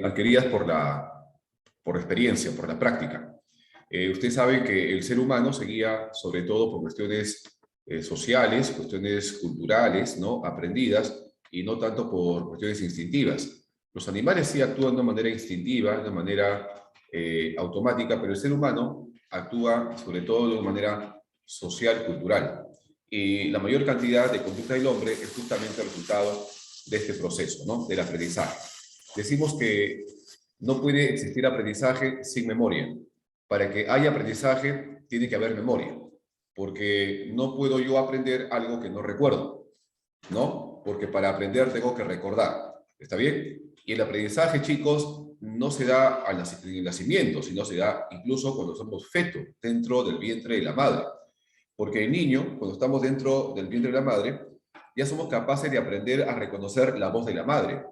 adquiridas por experiencia, por la práctica. Usted sabe que el ser humano se guía sobre todo por cuestiones sociales, cuestiones culturales, ¿no? Aprendidas, y no tanto por cuestiones instintivas. Los animales sí actúan de una manera instintiva, de una manera automática, pero el ser humano actúa sobre todo de una manera social, cultural. Y la mayor cantidad de conducta del hombre es justamente el resultado de este proceso, ¿no? Del aprendizaje. Decimos que no puede existir aprendizaje sin memoria. Para que haya aprendizaje, tiene que haber memoria, porque no puedo yo aprender algo que no recuerdo, ¿no? Porque para aprender tengo que recordar, ¿está bien? Y el aprendizaje, chicos, no se da en el nacimiento, sino se da incluso cuando somos feto, dentro del vientre de la madre. Porque el niño, cuando estamos dentro del vientre de la madre, ya somos capaces de aprender a reconocer la voz de la madre,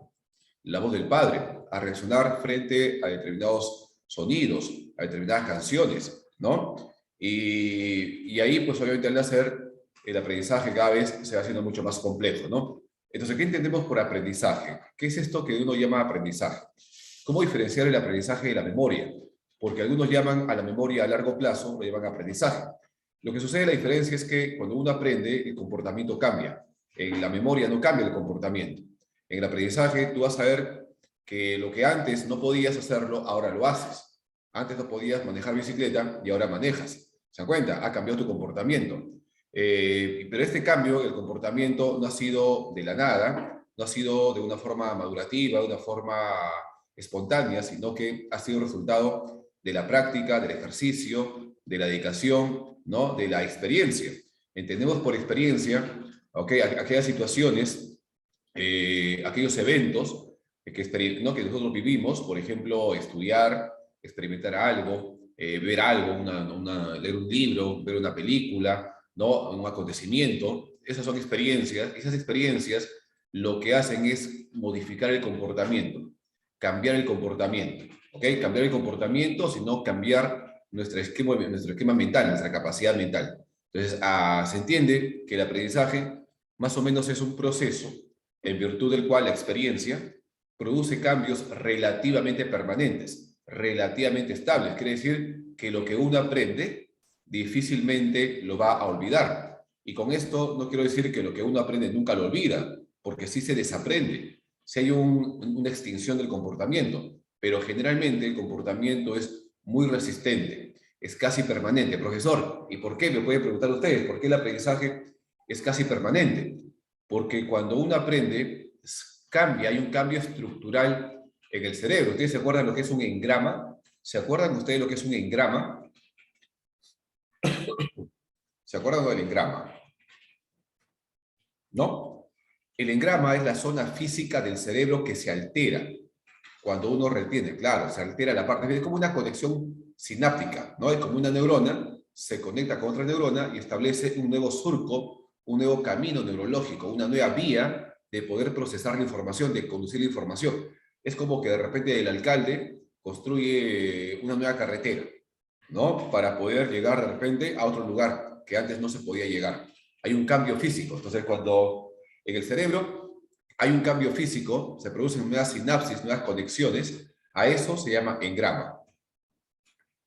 la voz del padre, a reaccionar frente a determinados sonidos, a determinadas canciones, ¿no? Y ahí, pues obviamente al nacer, el aprendizaje cada vez se va haciendo mucho más complejo, ¿no? Entonces, ¿qué entendemos por aprendizaje? ¿Qué es esto que uno llama aprendizaje? ¿Cómo diferenciar el aprendizaje de la memoria? Porque algunos llaman a la memoria a largo plazo, lo llaman aprendizaje. Lo que sucede, la diferencia es que cuando uno aprende, el comportamiento cambia. En la memoria no cambia el comportamiento. En el aprendizaje, tú vas a ver que lo que antes no podías hacerlo, ahora lo haces. Antes no podías manejar bicicleta y ahora manejas. ¿Se dan cuenta? Ha cambiado tu comportamiento. Pero este cambio, el comportamiento, no ha sido de la nada, no ha sido de una forma madurativa, de una forma espontánea, sino que ha sido resultado de la práctica, del ejercicio, de la dedicación, ¿no? De la experiencia. Entendemos por experiencia, ¿okay? Aquellas situaciones, aquellos eventos ¿no? que nosotros vivimos, por ejemplo, estudiar, experimentar algo, ver algo, leer un libro, ver una película, ¿no? Un acontecimiento. Esas son experiencias. Esas experiencias lo que hacen es modificar el comportamiento, cambiar el comportamiento, ¿ok? Cambiar el comportamiento, sino cambiar nuestro esquema mental, nuestra capacidad mental. Entonces, se entiende que el aprendizaje más o menos es un proceso en virtud del cual la experiencia produce cambios relativamente permanentes, relativamente estables. Quiere decir que lo que uno aprende difícilmente lo va a olvidar. Y con esto no quiero decir que lo que uno aprende nunca lo olvida, porque sí se desaprende, si hay una extinción del comportamiento, pero generalmente el comportamiento es muy resistente, es casi permanente. Profesor, ¿y por qué? Me pueden preguntar ustedes, ¿por qué el aprendizaje es casi permanente? Porque cuando uno aprende, cambia, hay un cambio estructural en el cerebro. ¿Ustedes se acuerdan lo que es un engrama? ¿Se acuerdan ustedes lo que es un engrama? ¿Se acuerdan del engrama? ¿No? El engrama es la zona física del cerebro que se altera cuando uno retiene. Claro, se altera la parte, es como una conexión sináptica, ¿no? Es como una neurona, se conecta con otra neurona y establece un nuevo surco, un nuevo camino neurológico, una nueva vía de poder procesar la información, de conducir la información. Es como que de repente el alcalde construye una nueva carretera, ¿no? Para poder llegar de repente a otro lugar que antes no se podía llegar. Hay un cambio físico. Entonces, cuando en el cerebro hay un cambio físico, se producen nuevas sinapsis, nuevas conexiones, a eso se llama engrama.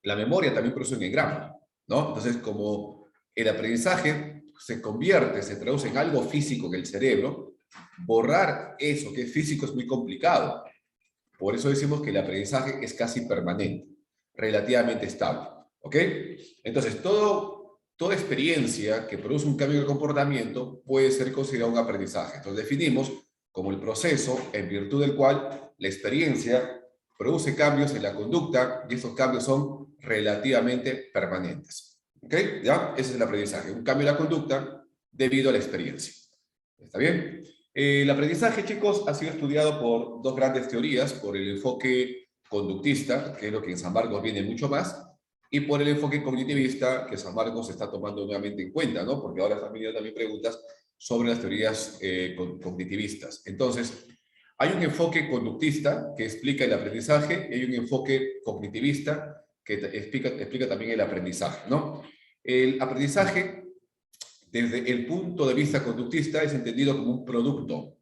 La memoria también produce un engrama, ¿no? Entonces, como el aprendizaje se convierte, se traduce en algo físico en el cerebro, borrar eso que es físico es muy complicado. Por eso decimos que el aprendizaje es casi permanente, relativamente estable, ¿ok? Entonces, toda experiencia que produce un cambio de comportamiento puede ser considerada un aprendizaje. Entonces, definimos como el proceso en virtud del cual la experiencia produce cambios en la conducta y esos cambios son relativamente permanentes. ¿Ok? ¿Ya? Ese es el aprendizaje, un cambio en la conducta debido a la experiencia. ¿Está bien? El aprendizaje, chicos, ha sido estudiado por dos grandes teorías, por el enfoque conductista, que es lo que en San Marcos viene mucho más, y por el enfoque cognitivista, que San Marcos está tomando nuevamente en cuenta, ¿no? Porque ahora están viniendo también preguntas sobre las teorías cognitivistas. Entonces, hay un enfoque conductista que explica el aprendizaje y hay un enfoque cognitivista que explica también el aprendizaje, ¿no? El aprendizaje, desde el punto de vista conductista, es entendido como un producto,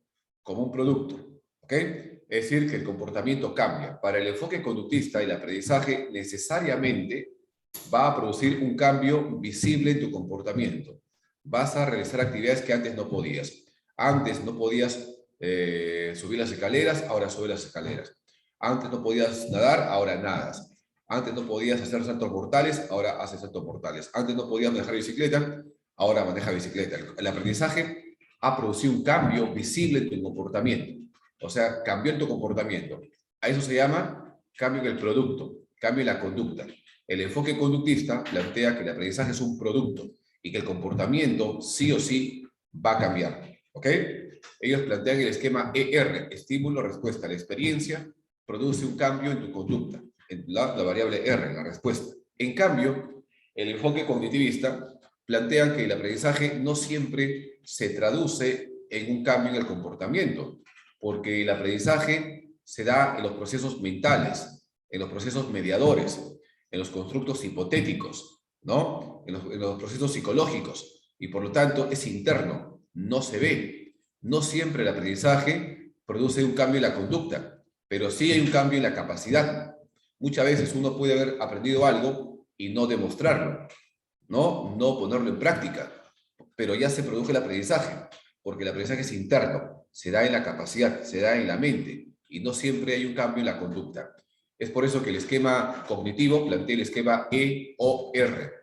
¿Ok? Es decir, que el comportamiento cambia. Para el enfoque conductista, el aprendizaje necesariamente va a producir un cambio visible en tu comportamiento. Vas a realizar actividades que antes no podías. Antes no podías subir las escaleras, ahora subes las escaleras. Antes no podías nadar, ahora nadas. Antes no podías hacer saltos mortales, ahora haces saltos mortales. Antes no podías manejar bicicleta, ahora maneja bicicleta. El aprendizaje ha producido un cambio visible en tu comportamiento. O sea, cambió en tu comportamiento. A eso se llama cambio en el producto, cambio en la conducta. El enfoque conductista plantea que el aprendizaje es un producto y que el comportamiento sí o sí va a cambiar. ¿Ok? Ellos plantean el esquema ER, estímulo, respuesta. La experiencia produce un cambio en tu conducta, en la variable R, la respuesta. En cambio, el enfoque cognitivista plantean que el aprendizaje no siempre se traduce en un cambio en el comportamiento, porque el aprendizaje se da en los procesos mentales, en los procesos mediadores, en los constructos hipotéticos, ¿no? En los procesos psicológicos, y por lo tanto es interno, no se ve. No siempre el aprendizaje produce un cambio en la conducta, pero sí hay un cambio en la capacidad. Muchas veces uno puede haber aprendido algo y no demostrarlo, no ponerlo en práctica, pero ya se produjo el aprendizaje, porque el aprendizaje es interno, se da en la capacidad, se da en la mente, y no siempre hay un cambio en la conducta. Es por eso que el esquema cognitivo plantea el esquema EOR,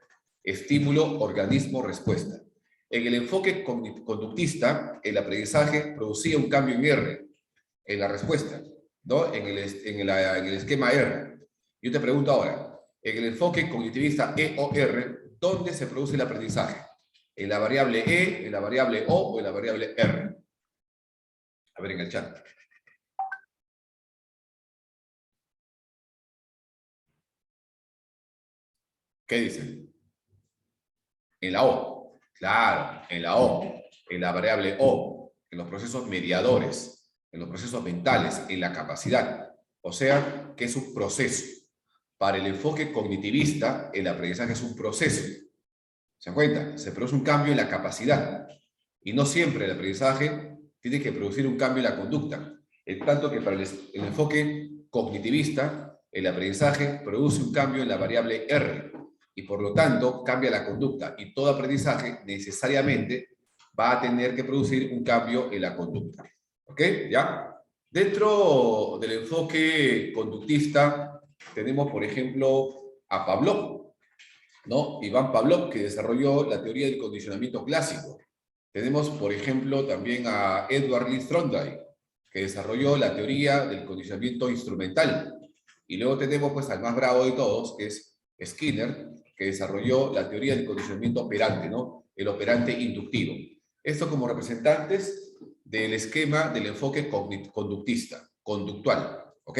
estímulo, organismo, respuesta. En el enfoque conductista, el aprendizaje producía un cambio en R, en la respuesta, ¿no? En el esquema R. Yo te pregunto ahora, en el enfoque cognitivista EOR, ¿dónde se produce el aprendizaje? ¿En la variable E, en la variable O o en la variable R? A ver en el chat. ¿Qué dicen? En la O. Claro, en la O, en la variable O, en los procesos mediadores, en los procesos mentales, en la capacidad. O sea, que es un proceso. Para el enfoque cognitivista, el aprendizaje es un proceso. ¿Se dan cuenta? Se produce un cambio en la capacidad. Y no siempre el aprendizaje tiene que producir un cambio en la conducta. En tanto que para el enfoque cognitivista, el aprendizaje produce un cambio en la variable R. Y por lo tanto, cambia la conducta. Y todo aprendizaje necesariamente va a tener que producir un cambio en la conducta. ¿Ok? ¿Ya? Dentro del enfoque conductista, tenemos, por ejemplo, a Pavlov, ¿no? Iván Pavlov, que desarrolló la teoría del condicionamiento clásico. Tenemos, por ejemplo, también a Edward Lee Thorndike, que desarrolló la teoría del condicionamiento instrumental. Y luego tenemos, pues, al más bravo de todos, que es Skinner, que desarrolló la teoría del condicionamiento operante, ¿no? El operante inductivo. Esto como representantes del esquema del enfoque conductista, conductual, ¿ok?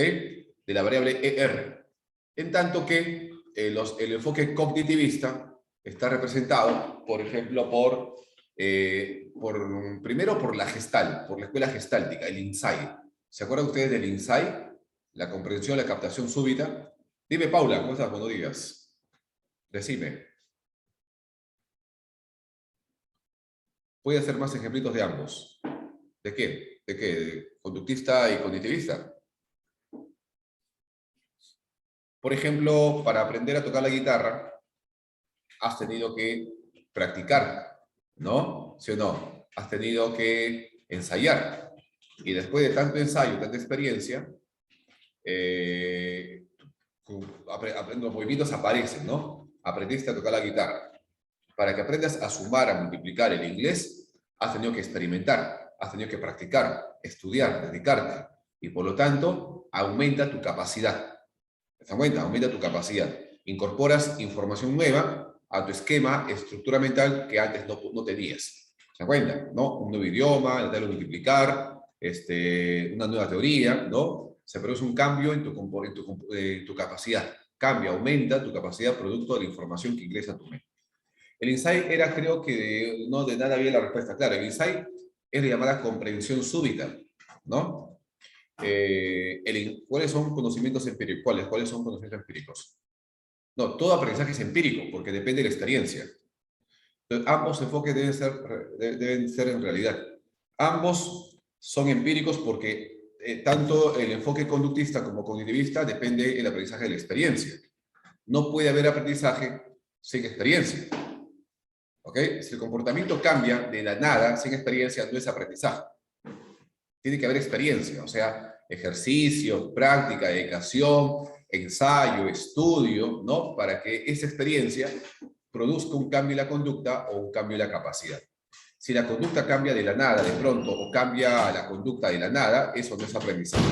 De la variable ER. En tanto que el enfoque cognitivista está representado, por ejemplo, primero por la Gestalt, por la escuela gestáltica, el Insight. ¿Se acuerdan ustedes del Insight? La comprensión, la captación súbita. Dime, Paula, ¿cómo estás? Buenos días. Decime. Voy a hacer más ejemplitos de ambos. ¿De qué? ¿De qué? ¿De conductista y cognitivista? Por ejemplo, para aprender a tocar la guitarra, has tenido que practicar, ¿no? ¿Sí o no? Has tenido que ensayar. Y después de tanto ensayo, tanta experiencia, los movimientos aparecen, ¿no? Aprendiste a tocar la guitarra. Para que aprendas a sumar, a multiplicar el inglés, has tenido que experimentar, has tenido que practicar, estudiar, dedicarte. Y por lo tanto, aumenta tu capacidad. ¿Te das cuenta? Aumenta tu capacidad. Incorporas información nueva a tu esquema, estructura mental que antes no tenías. ¿Se dan cuenta? ¿No? Un nuevo idioma, el de multiplicar, una nueva teoría, ¿no? Se produce un cambio en tu capacidad. Cambia, aumenta tu capacidad producto de la información que ingresa a tu mente. El insight era, creo que no de nada había la respuesta. Claro, el insight es la llamada comprensión súbita, ¿no? ¿Cuáles son conocimientos empíricos? ¿Cuáles son conocimientos empíricos? No, todo aprendizaje es empírico, porque depende de la experiencia. Entonces, ambos enfoques deben ser en realidad. Ambos son empíricos porque tanto el enfoque conductista como cognitivista depende del aprendizaje de la experiencia. No puede haber aprendizaje sin experiencia. ¿Ok? Si el comportamiento cambia de la nada, sin experiencia, no es aprendizaje. Tiene que haber experiencia, o sea, ejercicio, práctica, dedicación, ensayo, estudio, ¿no? Para que esa experiencia produzca un cambio en la conducta o un cambio en la capacidad. Si la conducta cambia de la nada, de pronto, o cambia la conducta de la nada, eso no es aprendizaje.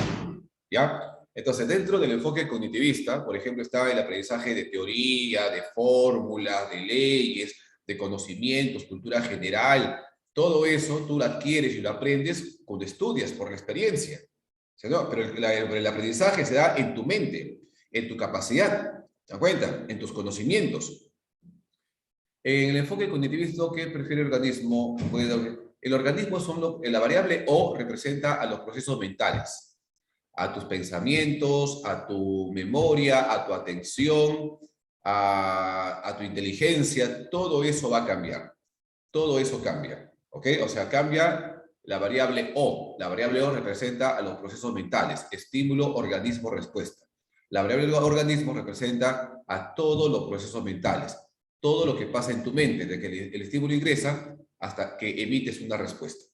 ¿Ya? Entonces, dentro del enfoque cognitivista, por ejemplo, está el aprendizaje de teoría, de fórmulas, de leyes, de conocimientos, cultura general. Todo eso tú lo adquieres y lo aprendes cuando estudias, por la experiencia. O sea, ¿no? Pero el aprendizaje se da en tu mente, en tu capacidad, ¿te das cuenta? En tus conocimientos. En el enfoque cognitivista, ¿qué prefiere el organismo? El organismo la variable O representa a los procesos mentales, a tus pensamientos, a tu memoria, a tu atención, a tu inteligencia. Todo eso va a cambiar. Todo eso cambia. ¿Ok? O sea, cambia la variable O. La variable O representa a los procesos mentales, estímulo, organismo, respuesta. La variable organismo representa a todos los procesos mentales, todo lo que pasa en tu mente, desde que el estímulo ingresa hasta que emites una respuesta.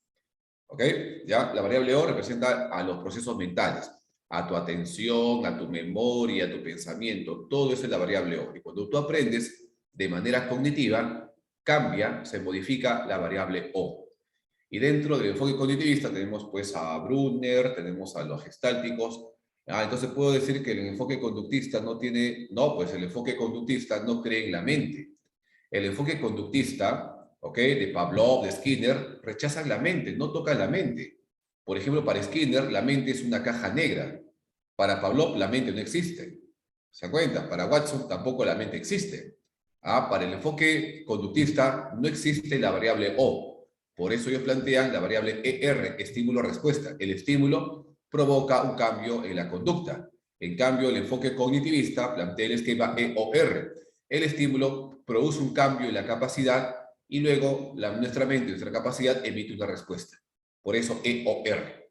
¿Ok? ¿Ya? La variable O representa a los procesos mentales, a tu atención, a tu memoria, a tu pensamiento, todo eso es la variable O. Y cuando tú aprendes de manera cognitiva, cambia, se modifica la variable O. Y dentro del enfoque cognitivista tenemos pues a Brunner, tenemos a los gestálticos. Entonces puedo decir que el enfoque conductista no tiene, no, pues el enfoque conductista no cree en la mente. El enfoque conductista, ¿ok? De Pavlov, de Skinner, rechazan la mente, no tocan la mente. Por ejemplo, para Skinner, la mente es una caja negra. Para Pavlov, la mente no existe. ¿Se dan cuenta? Para Watson, tampoco la mente existe. Para el enfoque conductista, no existe la variable O. Por eso ellos plantean la variable ER, estímulo-respuesta. El estímulo provoca un cambio en la conducta. En cambio, el enfoque cognitivista plantea el esquema EOR. El estímulo produce un cambio en la capacidad y luego nuestra mente, nuestra capacidad, emite una respuesta. Por eso EOR.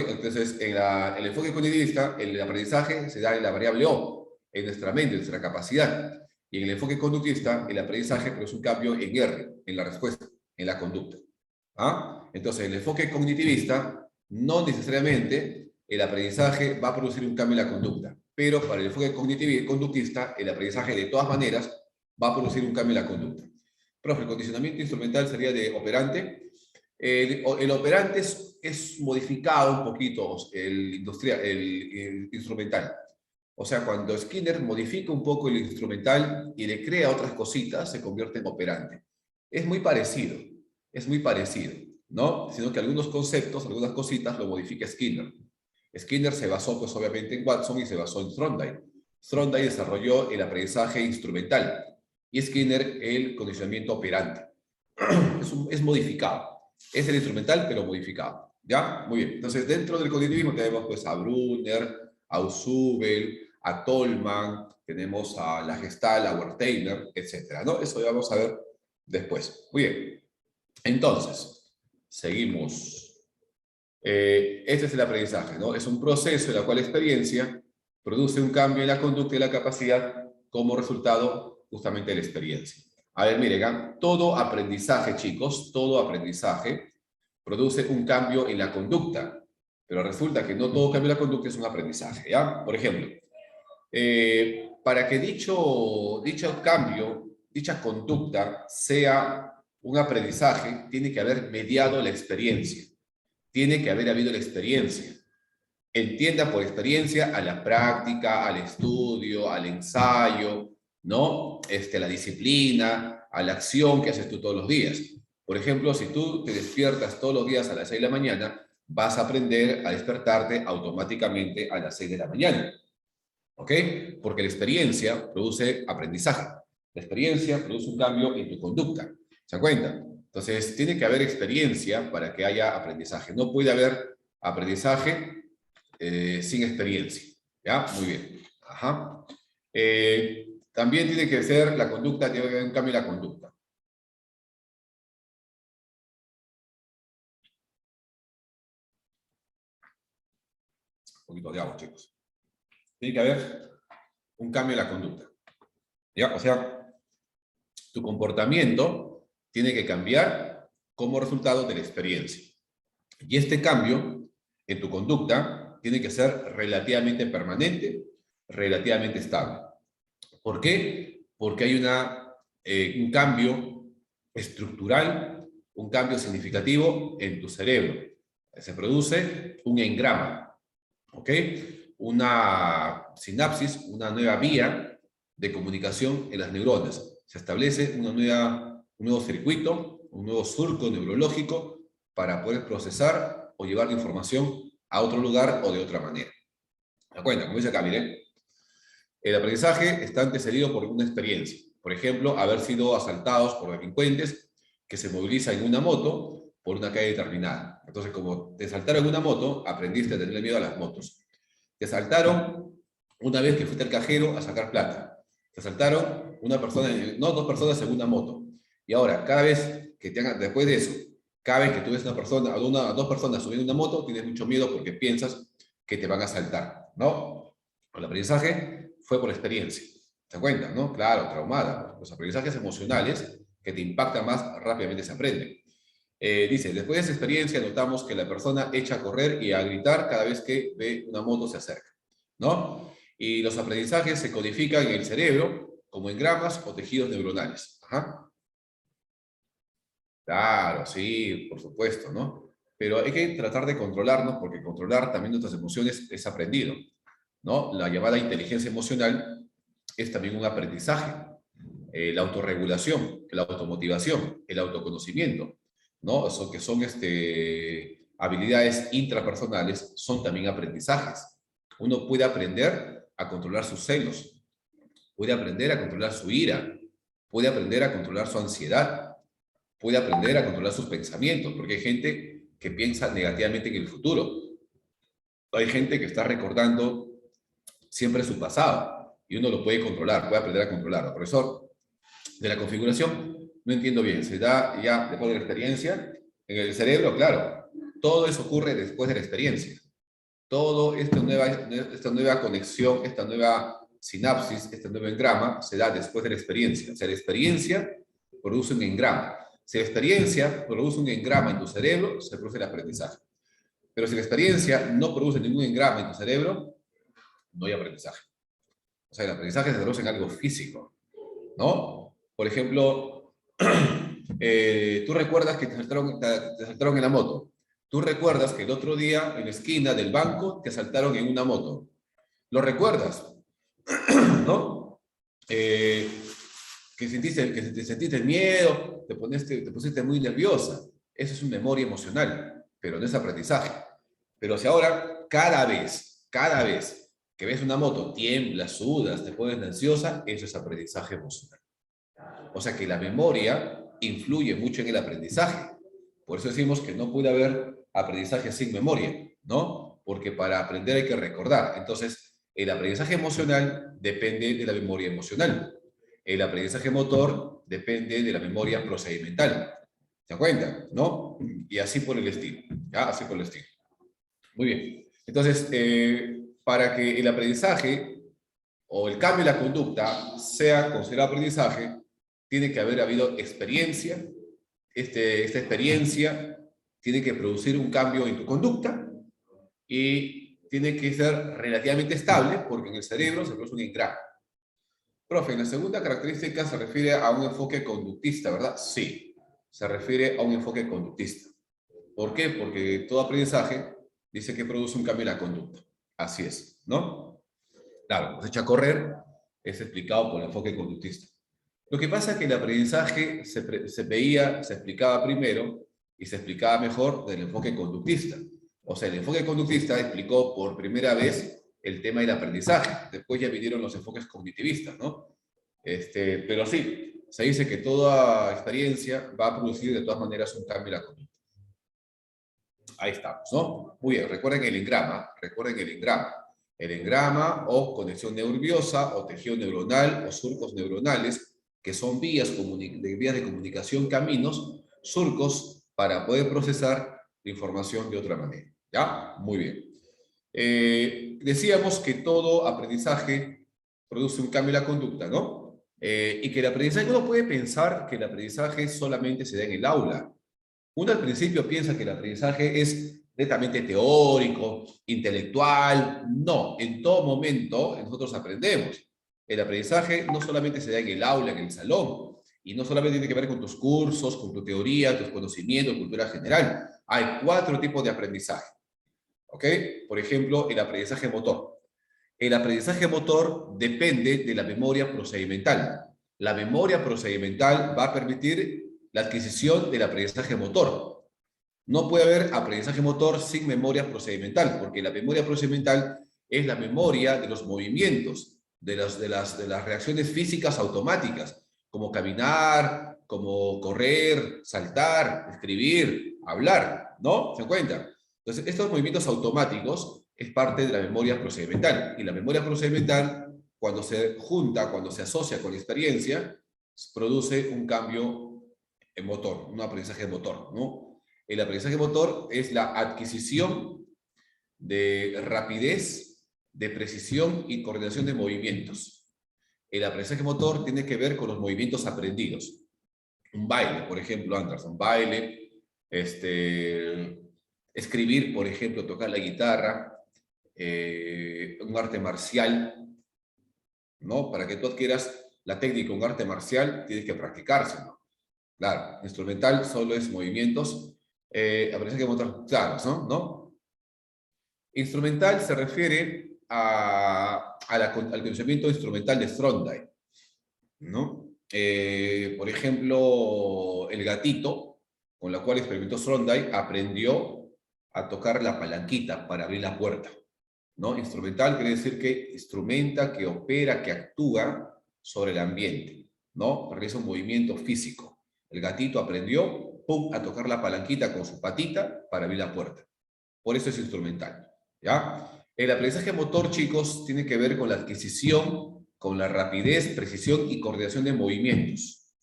Entonces, en el enfoque cognitivista, el aprendizaje se da en la variable O, en nuestra mente, en nuestra capacidad. Y en el enfoque conductista, el aprendizaje produce un cambio en R, en la respuesta, en la conducta. Entonces, en el enfoque cognitivista, no necesariamente el aprendizaje va a producir un cambio en la conducta, pero para el enfoque conductista, el aprendizaje de todas maneras va a producir un cambio en la conducta. Profe, el condicionamiento instrumental sería de operante. El operante es modificado un poquito, el instrumental. O sea, cuando Skinner modifica un poco el instrumental y le crea otras cositas, se convierte en operante. Es muy parecido, ¿no? Sino que algunos conceptos, algunas cositas lo modifica Skinner. Skinner se basó, pues obviamente, en Watson y se basó en Thorndike. Thorndike desarrolló el aprendizaje instrumental y Skinner el condicionamiento operante. Es modificado. Es el instrumental, pero modificado. ¿Ya? Muy bien. Entonces, dentro del cognitivismo tenemos pues a Brunner, a Usubel, a Tolman, tenemos a la Gestalt, a Wertheimer, etcétera, ¿no? Eso ya vamos a ver después. Muy bien. Entonces, seguimos. Este es el aprendizaje, ¿no? Es un proceso en el cual la experiencia produce un cambio en la conducta y la capacidad como resultado justamente de la experiencia. A ver, miren, todo aprendizaje, chicos, todo aprendizaje produce un cambio en la conducta, pero resulta que no todo cambio en la conducta es un aprendizaje, ¿ya? Por ejemplo, para que dicho cambio, dicha conducta sea un aprendizaje, tiene que haber mediado la experiencia, tiene que haber habido la experiencia. Entienda por experiencia a la práctica, al estudio, al ensayo, ¿no? La disciplina, a la acción que haces tú todos los días. Por ejemplo, si tú te despiertas todos los días a las 6 de la mañana, vas a aprender a despertarte automáticamente a las 6 de la mañana. ¿Ok? Porque la experiencia produce aprendizaje. La experiencia produce un cambio en tu conducta. ¿Se dan cuenta? Entonces, tiene que haber experiencia para que haya aprendizaje. No puede haber aprendizaje sin experiencia. ¿Ya? Muy bien. Ajá. También tiene que ser la conducta, tiene que haber un cambio en la conducta. poquito de agua, chicos. Tiene que haber un cambio en la conducta. ¿Ya? O sea, tu comportamiento tiene que cambiar como resultado de la experiencia. Y este cambio en tu conducta tiene que ser relativamente permanente, relativamente estable. ¿Por qué? Porque hay un cambio estructural, un cambio significativo en tu cerebro. Se produce un engrama, ¿ok? Una sinapsis, una nueva vía de comunicación en las neuronas. Se establece un nuevo circuito, un nuevo surco neurológico para poder procesar o llevar la información a otro lugar o de otra manera. ¿De acuerdo? Como dice acá, miren, el aprendizaje está antecedido por una experiencia. Por ejemplo, haber sido asaltados por delincuentes que se movilizan en una moto por una calle determinada. Entonces, como te asaltaron en una moto, aprendiste a tenerle miedo a las motos. Te asaltaron una vez que fuiste al cajero a sacar plata. Te asaltaron dos personas en una moto. Y ahora, cada vez que después de eso, cada vez que tú ves dos personas subiendo una moto, tienes mucho miedo porque piensas que te van a asaltar, ¿no? El aprendizaje fue por experiencia. ¿Te das cuenta, no? Claro, traumada. Los aprendizajes emocionales que te impactan más rápidamente se aprenden. Dice, después de esa experiencia notamos que la persona echa a correr y a gritar cada vez que ve una moto se acerca, ¿no? Y los aprendizajes se codifican en el cerebro como engramas o tejidos neuronales. Ajá. Claro, sí, por supuesto, ¿no? Pero hay que tratar de controlarnos porque controlar también nuestras emociones es aprendido, ¿no? La llamada inteligencia emocional es también un aprendizaje. La autorregulación, la automotivación, el autoconocimiento, ¿no? Eso que son habilidades intrapersonales, son también aprendizajes. Uno puede aprender a controlar sus celos, puede aprender a controlar su ira, puede aprender a controlar su ansiedad, puede aprender a controlar sus pensamientos, porque hay gente que piensa negativamente en el futuro. Hay gente que está recordando siempre su pasado y uno lo puede controlar, puede aprender a controlarlo. Profesor, de la configuración, no entiendo bien. ¿Se da ya después de la experiencia? En el cerebro, claro. Todo eso ocurre después de la experiencia. Todo esta nueva conexión, esta nueva sinapsis, este nuevo engrama, se da después de la experiencia. O sea, la experiencia produce un engrama. Si la experiencia produce un engrama en tu cerebro, se produce el aprendizaje. Pero si la experiencia no produce ningún engrama en tu cerebro, no hay aprendizaje. O sea, el aprendizaje se traduce en algo físico, ¿no? Por ejemplo, tú recuerdas que te asaltaron en la moto. Tú recuerdas que el otro día en la esquina del banco te asaltaron en una moto. ¿Lo recuerdas? ¿No? Que te sentiste miedo, te pusiste muy nerviosa. Eso es una memoria emocional, pero no es aprendizaje. Pero si ahora, cada vez que ves una moto, tiemblas, sudas, te pones ansiosa, eso es aprendizaje emocional. O sea que la memoria influye mucho en el aprendizaje. Por eso decimos que no puede haber aprendizaje sin memoria, ¿no? Porque para aprender hay que recordar. Entonces, el aprendizaje emocional depende de la memoria emocional. El aprendizaje motor depende de la memoria procedimental. ¿Se dan cuenta? ¿No? Y así por el estilo. ¿Ya? Así por el estilo. Muy bien. Entonces, para que el aprendizaje o el cambio de la conducta sea considerado aprendizaje, tiene que haber habido experiencia. Esta experiencia tiene que producir un cambio en tu conducta y tiene que ser relativamente estable porque en el cerebro se produce un engrama. Profe, la segunda característica se refiere a un enfoque conductista, ¿verdad? Sí, se refiere a un enfoque conductista. ¿Por qué? Porque todo aprendizaje dice que produce un cambio en la conducta. Así es, ¿no? Claro, pues echa a correr es explicado por el enfoque conductista. Lo que pasa es que el aprendizaje se explicaba primero y se explicaba mejor del enfoque conductista. O sea, el enfoque conductista explicó por primera vez el tema del aprendizaje. Después ya vinieron los enfoques cognitivistas, ¿no? Pero sí, se dice que toda experiencia va a producir de todas maneras un cambio en la conducta. Ahí estamos, ¿no? Muy bien, recuerden el engrama, recuerden el engrama. El engrama o conexión nerviosa o tejido neuronal o surcos neuronales, que son vías de comunicación, caminos, surcos para poder procesar la información de otra manera. ¿Ya? Muy bien. Decíamos que todo aprendizaje produce un cambio en la conducta, ¿no? Y que el aprendizaje, uno puede pensar que el aprendizaje solamente se da en el aula. Uno al principio piensa que el aprendizaje es netamente teórico, intelectual. No, en todo momento nosotros aprendemos. El aprendizaje no solamente se da en el aula, en el salón, y no solamente tiene que ver con tus cursos, con tu teoría, tus conocimientos, cultura general. Hay 4 tipos de aprendizaje. ¿Ok? Por ejemplo, el aprendizaje motor. El aprendizaje motor depende de la memoria procedimental. La memoria procedimental va a permitir la adquisición del aprendizaje motor. No puede haber aprendizaje motor sin memoria procedimental, porque la memoria procedimental es la memoria de los movimientos, de las reacciones físicas automáticas, como caminar, como correr, saltar, escribir, hablar, ¿no? ¿Se dan cuenta? Entonces, estos movimientos automáticos es parte de la memoria procedimental. Y la memoria procedimental, cuando se junta, cuando se asocia con la experiencia, produce un cambio en motor, un aprendizaje motor, ¿no? El aprendizaje motor es la adquisición de rapidez, de precisión y coordinación de movimientos. El aprendizaje motor tiene que ver con los movimientos aprendidos. Un baile, por ejemplo, Anderson, baile, escribir, por ejemplo, tocar la guitarra, un arte marcial, ¿no? Para que tú adquieras la técnica, un arte marcial, tienes que practicarse, ¿no? Claro, instrumental solo es movimientos, aprendizaje motor, claro, ¿no? Instrumental se refiere al conocimiento instrumental de Thorndike, ¿no? Por ejemplo, el gatito, con la cual experimentó Thorndike, aprendió a tocar la palanquita para abrir la puerta, ¿no? Instrumental quiere decir que instrumenta, que opera, que actúa sobre el ambiente, ¿no? Realiza un movimiento físico. El gatito aprendió, pum, a tocar la palanquita con su patita para abrir la puerta. Por eso es instrumental, ¿ya? El aprendizaje motor, chicos, tiene que ver con la adquisición, con la rapidez, precisión y coordinación de movimientos.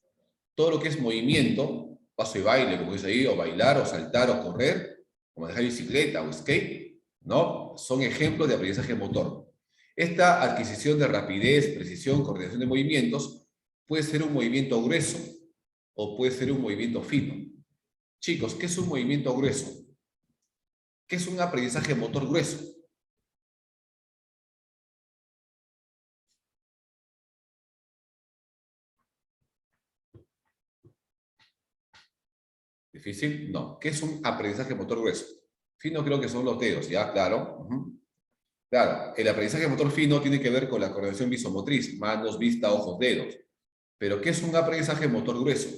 Todo lo que es movimiento, paso y baile, como dice ahí, o bailar, o saltar, o correr, o manejar bicicleta, o skate, ¿no? Son ejemplos de aprendizaje motor. Esta adquisición de rapidez, precisión, coordinación de movimientos puede ser un movimiento grueso o puede ser un movimiento fino. Chicos, ¿qué es un movimiento grueso? ¿Qué es un aprendizaje motor grueso? ¿Difícil? No. ¿Qué es un aprendizaje motor grueso? Fino creo que son los dedos, ¿ya? Claro. Claro, el aprendizaje motor fino tiene que ver con la coordinación visomotriz, manos, vista, ojos, dedos. Pero ¿qué es un aprendizaje motor grueso?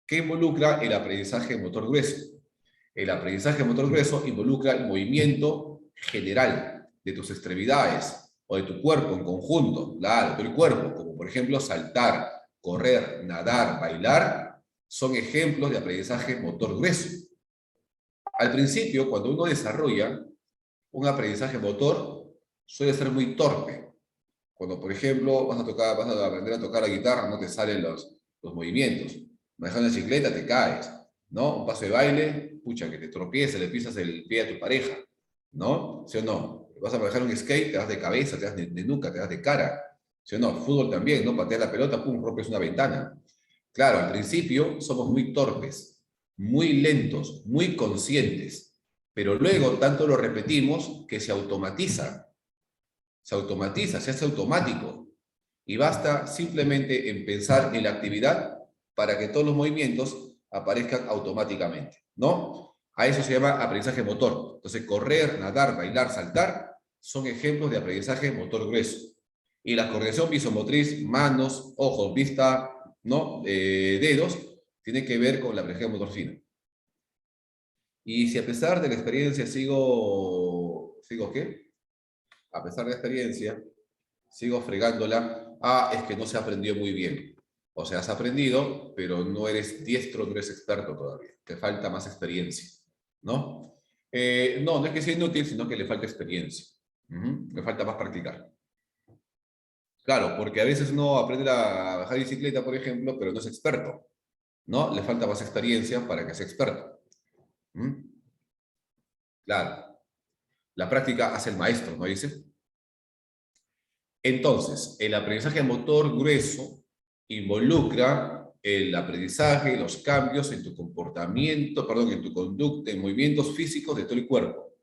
¿Qué involucra el aprendizaje motor grueso? El aprendizaje motor grueso involucra el movimiento general de tus extremidades o de tu cuerpo en conjunto, claro, todo el cuerpo, como por ejemplo saltar, correr, nadar, bailar, son ejemplos de aprendizaje motor grueso. Al principio, cuando uno desarrolla un aprendizaje motor, suele ser muy torpe. Cuando, por ejemplo, vas a aprender a tocar la guitarra, no te salen los movimientos. Manejar una bicicleta, te caes, ¿no? Un paso de baile, pucha, que te tropiezas, le pisas el pie a tu pareja, ¿no? ¿Sí o no? Vas a manejar un skate, te das de cabeza, te das de nuca, te das de cara. ¿Sí o no? Fútbol también, ¿no? Pateas la pelota, pum, rompes una ventana. Claro, al principio somos muy torpes, muy lentos, muy conscientes, pero luego tanto lo repetimos que se automatiza, se hace automático. Y basta simplemente en pensar en la actividad para que todos los movimientos aparezcan automáticamente, ¿no? A eso se llama aprendizaje motor. Entonces, correr, nadar, bailar, saltar son ejemplos de aprendizaje motor grueso. Y la coordinación visomotriz, manos, ojos, vista, ¿no? Dedos, tiene que ver con la aprendizaje motor fino. Y si a pesar de la experiencia ¿sigo qué? A pesar de la experiencia, sigo fregándola, es que no se aprendió muy bien. O sea, has aprendido, pero no eres diestro, no eres experto todavía. Te falta más experiencia, ¿no? No es que sea inútil, sino que le falta experiencia. Le falta más practicar. Claro, porque a veces uno aprende a bajar bicicleta, por ejemplo, pero no es experto, ¿no? Le falta más experiencia para que sea experto. ¿Mm? Claro. La práctica hace el maestro, ¿no dice? Entonces, el aprendizaje motor grueso involucra el aprendizaje, los cambios en tu comportamiento, perdón, en tu conducta, en movimientos físicos de todo el cuerpo.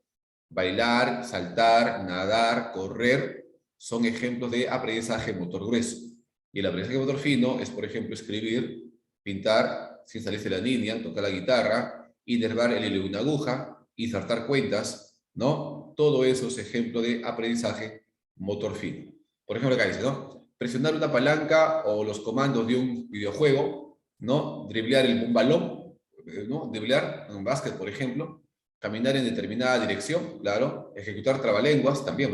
Bailar, saltar, nadar, correr, son ejemplos de aprendizaje motor grueso. Y el aprendizaje motor fino es, por ejemplo, escribir, pintar, sin salirse la línea, tocar la guitarra, inervar el hilo de una aguja, insertar cuentas, ¿no? Todo eso es ejemplo de aprendizaje motor fino. Por ejemplo, acá dice, ¿no? Presionar una palanca o los comandos de un videojuego, ¿no? Driblear un balón, ¿no? Driblear en un básquet, por ejemplo. Caminar en determinada dirección, claro. Ejecutar trabalenguas, también.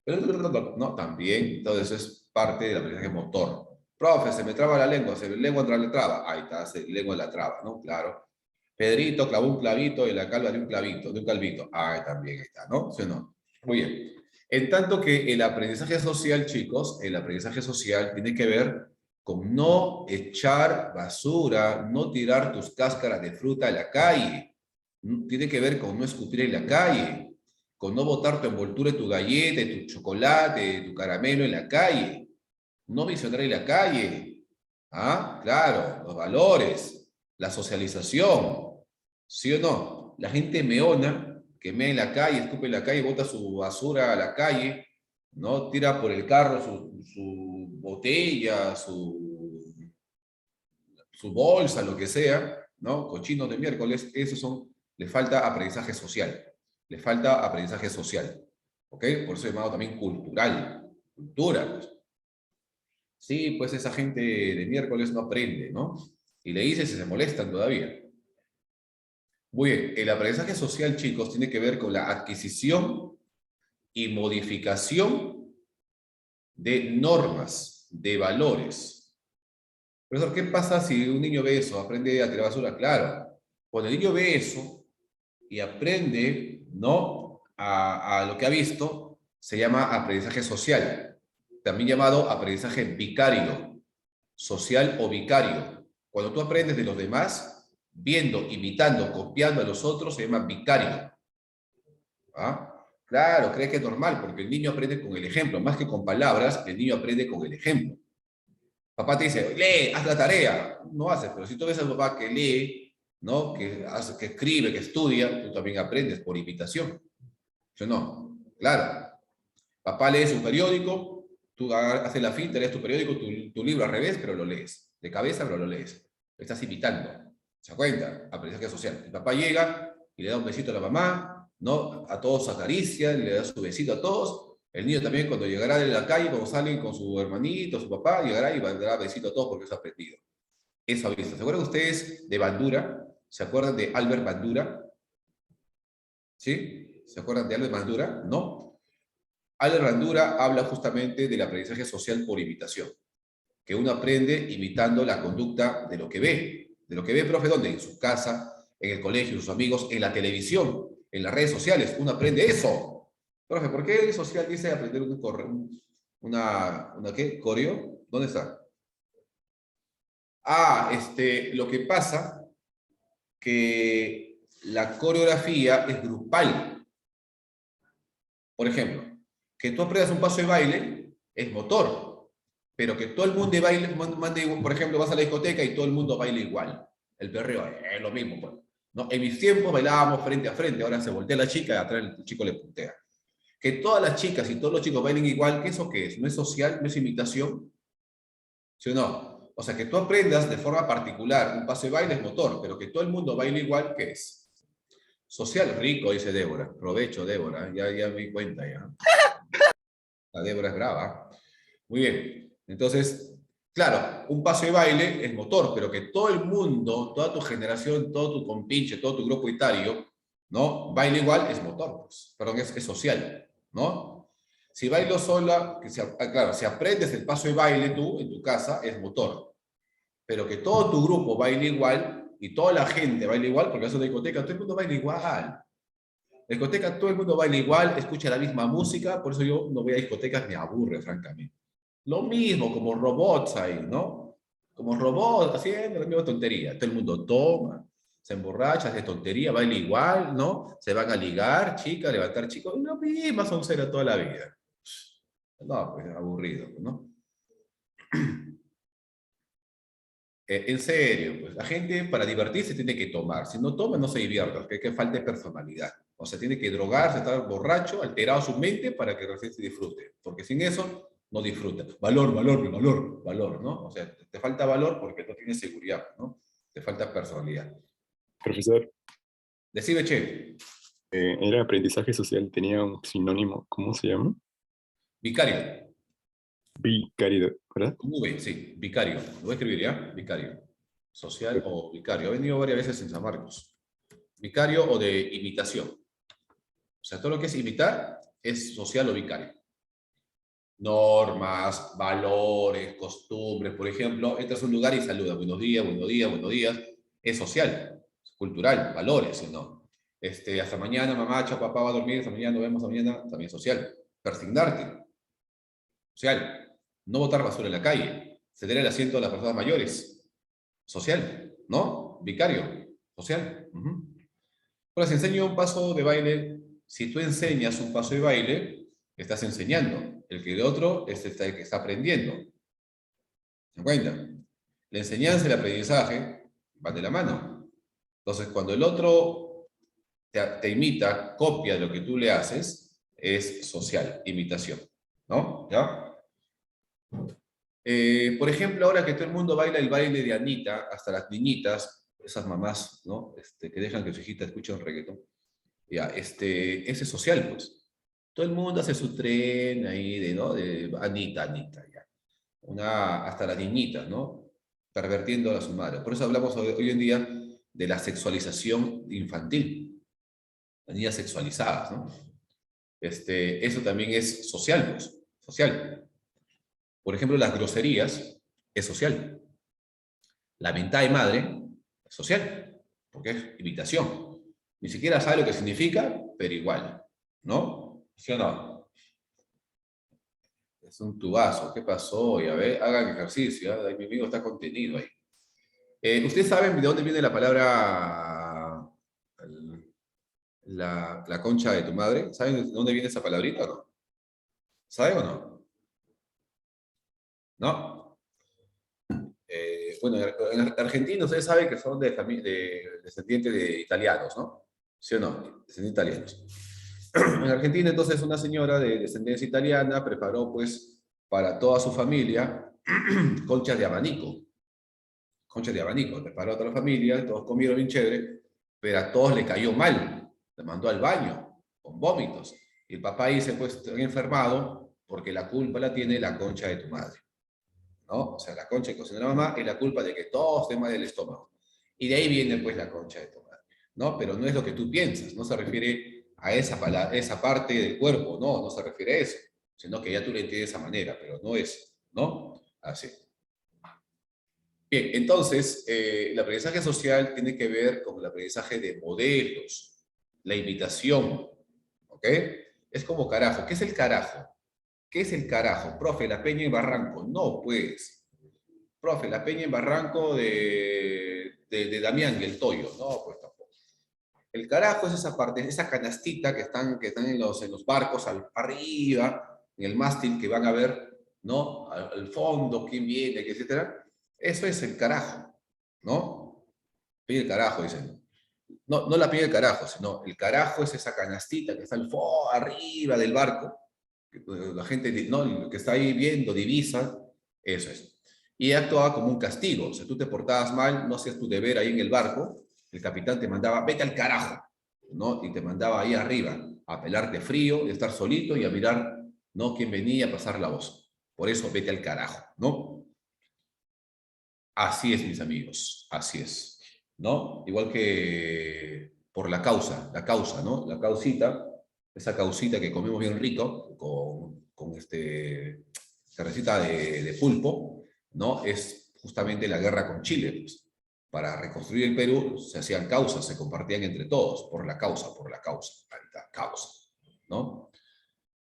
No, también. Todo eso es parte del aprendizaje motor. Profe, se me traba la lengua, se me lengua entra la traba. Ahí está, se lengua la traba, ¿no? Claro. Pedrito clavó un clavito en la calva de un clavito, de un calvito. Ahí también está, ¿no? ¿Sí o no? Muy bien. En tanto que el aprendizaje social, chicos, el aprendizaje social tiene que ver con no echar basura, no tirar tus cáscaras de fruta a la calle. Tiene que ver con no escupir en la calle, con no botar tu envoltura de tu galleta, de tu chocolate, de tu caramelo en la calle. No mencionar en la calle. ¿Ah? Claro, los valores, la socialización. ¿Sí o no? La gente meona, que mea en la calle, escupe en la calle, bota su basura a la calle, ¿no? Tira por el carro su botella, su bolsa, lo que sea, ¿no? Cochinos de miércoles, esos son, le falta aprendizaje social. Le falta aprendizaje social. ¿Ok? Por eso es llamado también cultural. Cultura, pues. Sí, pues esa gente de miércoles no aprende, ¿no? Y le dices y se molestan todavía. Muy bien, el aprendizaje social, chicos, tiene que ver con la adquisición y modificación de normas, de valores. Profesor, ¿qué pasa si un niño ve eso, aprende a tirar basura? Claro, cuando el niño ve eso y aprende, ¿no? A lo que ha visto, se llama aprendizaje social, también llamado aprendizaje vicario, social o vicario. Cuando tú aprendes de los demás, viendo, imitando, copiando a los otros, se llama vicario. ¿Ah? Claro, cree que es normal, porque el niño aprende con el ejemplo, más que con palabras, el niño aprende con el ejemplo. Papá te dice, lee, haz la tarea. No haces, pero si tú ves al papá que lee, ¿no? Que escribe, que estudia, tú también aprendes por imitación. ¿Sí o no? Claro. Papá lee su periódico, tú haces la finta, lees tu periódico, tu libro al revés, pero lo lees. De cabeza, pero lo lees. Lo estás imitando. ¿Se da cuenta? Aprendizaje social. El papá llega y le da un besito a la mamá, ¿no? A todos acaricia, le da su besito a todos. El niño también cuando llegará de la calle, cuando salen con su hermanito, su papá, llegará y va a dar besito a todos porque eso ha aprendido. Eso ha visto. ¿Se acuerdan ustedes de Bandura? ¿Se acuerdan de Albert Bandura? ¿Sí? ¿Se acuerdan de Albert Bandura? ¿No? Albert Bandura habla justamente del aprendizaje social por imitación, que uno aprende imitando la conducta de lo que ve. De lo que ve, profe, ¿dónde? En su casa, en el colegio, en sus amigos, en la televisión, en las redes sociales. Uno aprende eso. Profe, ¿por qué el social dice aprender una ¿qué? ¿Coreo? ¿Dónde está? Ah, lo que pasa que la coreografía es grupal. Por ejemplo, que tú aprendas un paso de baile es motor, pero que todo el mundo baile, por ejemplo, vas a la discoteca y todo el mundo baila igual. El perreo es lo mismo. Pues. ¿No? En mis tiempos bailábamos frente a frente, ahora se voltea la chica y atrás el chico le puntea. Que todas las chicas y todos los chicos bailen igual, ¿qué eso qué es? ¿No es social? ¿No es imitación? ¿Sí o no? O sea, que tú aprendas de forma particular un paso de baile es motor, pero que todo el mundo baile igual, ¿qué es? Social, rico, dice Débora. Provecho, Débora. Ya me di cuenta, ya. La Débora es brava. Muy bien. Entonces, claro, un paso de baile es motor, pero que todo el mundo, toda tu generación, todo tu compinche, todo tu grupo etario, ¿no? Baile igual es motor, pues. Perdón, es social, ¿no? Si bailo sola, claro, si aprendes el paso de baile tú en tu casa, es motor. Pero que todo tu grupo baile igual y toda la gente baile igual, porque eso de discoteca, todo el mundo baila igual. En discoteca todo el mundo baila igual, escucha la misma música, por eso yo no voy a discotecas, me aburre, francamente. Lo mismo, como robots ahí, ¿no? Como robots haciendo la misma tontería. Todo el mundo toma, se emborracha, hace tontería, baila igual, ¿no? Se van a ligar, chicas, levantar chicos, y la misma soncera toda la vida. No, pues aburrido, ¿no? En serio, pues la gente para divertirse tiene que tomar. Si no toma, no se divierta, que falta de personalidad. O sea, tiene que drogarse, estar borracho, alterado su mente para que recién se disfrute. Porque sin eso, no disfruta. Valor, valor, valor, valor, ¿no? O sea, te falta valor porque no tienes seguridad, ¿no? Te falta personalidad. Profesor, Decime, che, el aprendizaje social tenía un sinónimo, ¿cómo se llama? vicario. Vicaridad, ¿verdad? Con V, sí, vicario. Lo voy a escribir ya, vicario. Social o vicario. Ha venido varias veces en San Marcos. Vicario o de imitación. O sea, todo lo que es imitar es social o vicario. Normas, valores, costumbres. Por ejemplo, entras a un lugar y saludas. Buenos días, buenos días, buenos días. Es social, es cultural, valores, ¿sí o no? Hasta mañana, mamá, chao, papá va a dormir. Hasta mañana, nos vemos hasta mañana. También social. Persignarte, social. No botar basura en la calle. Ceder el asiento a las personas mayores. Social, ¿no? Vicario, social. Ahora, si enseño un paso de baile, si tú enseñas un paso de baile, estás enseñando. El que de otro es el que está aprendiendo. ¿Se dan cuenta? La enseñanza y el aprendizaje van de la mano. Entonces, cuando el otro te imita, copia lo que tú le haces, es social, imitación. ¿No? ¿Ya? Por ejemplo, ahora que todo el mundo baila el baile de Anita, hasta las niñitas, esas mamás, ¿no? Que dejan que su hijita escuche un reggaetón. Ya, ese es social, pues. Todo el mundo hace su tren ahí de, ¿no? De Anita, Anita, ya. Hasta las niñitas, ¿no? Pervertiendo a su madre. Por eso hablamos hoy en día de la sexualización infantil. Las niñas sexualizadas, ¿no? Eso también es social, pues. Social. Por ejemplo, las groserías es social. La mentada de madre es social, porque es imitación. Ni siquiera sabe lo que significa, pero igual, ¿no? ¿Sí o no? Es un tubazo, ¿qué pasó? Y a ver, hagan ejercicio, ¿eh? Ahí mi amigo está contenido ahí. ¿Ustedes saben de dónde viene la palabra la concha de tu madre? ¿Saben de dónde viene esa palabrita o no? ¿Saben o no? ¿No? Bueno, en Argentina ustedes saben que son de descendientes de italianos, ¿no? ¿Sí o no? Descendientes italianos. En Argentina, entonces, una señora de descendencia italiana preparó, pues, para toda su familia conchas de abanico. Conchas de abanico. Preparó a toda la familia, todos comieron bien chévere, pero a todos le cayó mal. Le mandó al baño con vómitos. Y el papá dice, pues, estoy enfermado porque la culpa la tiene la concha de tu madre, ¿no? O sea, la concha que cocinó la mamá es la culpa de que todos estén mal del estómago. Y de ahí viene, pues, la concha de tu madre, ¿no? Pero no es lo que tú piensas, no se refiere a esa parte del cuerpo, no, no se refiere a eso, sino que ya tú lo entiendes de esa manera, pero no es, ¿no? Así. Bien, entonces, el aprendizaje social tiene que ver con el aprendizaje de modelos, la imitación, ¿ok? Es como carajo. ¿Qué es el carajo? ¿Qué es el carajo? Profe, la Peña en Barranco. No, pues. Profe, la Peña en Barranco de Damián y el Toyo. No, pues tampoco. El carajo es esa parte, esa canastita que están en los barcos arriba, en el mástil, que van a ver, ¿no? Al fondo, quién viene, etcétera. Eso es el carajo, ¿no? Pide el carajo, dicen. No, no la pide el carajo, sino el carajo es esa canastita que está arriba del barco, que la gente, ¿no? Que está ahí viendo, divisa, eso es. Y actuaba como un castigo. O sea, tú te portabas mal, no hacías tu deber ahí en el barco, el capitán te mandaba, vete al carajo, ¿no? Y te mandaba ahí arriba a pelarte frío, y estar solito y a mirar, ¿no? Quién venía a pasar la voz. Por eso, vete al carajo, ¿no? Así es, mis amigos, así es, ¿no? Igual que por la causa, ¿no? La causita, esa causita que comemos bien rico, con receta de pulpo, ¿no? Es justamente la guerra con Chile, pues. Para reconstruir el Perú se hacían causas, se compartían entre todos, por la causa, ahí está, causa, ¿no?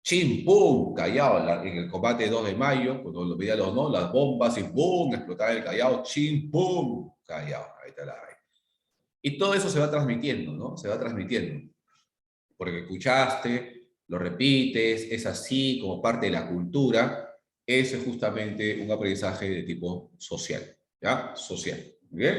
Chim, pum, Callao, en el combate 2 de mayo, cuando lo veía ¿no? Las bombas y pum, explotaba el Callao, chim, pum, Callao, ahí está la. Y todo eso se va transmitiendo, ¿no? Se va transmitiendo. Porque escuchaste, lo repites, es así como parte de la cultura. Ese es justamente un aprendizaje de tipo social, ¿ya? Social, ¿bien?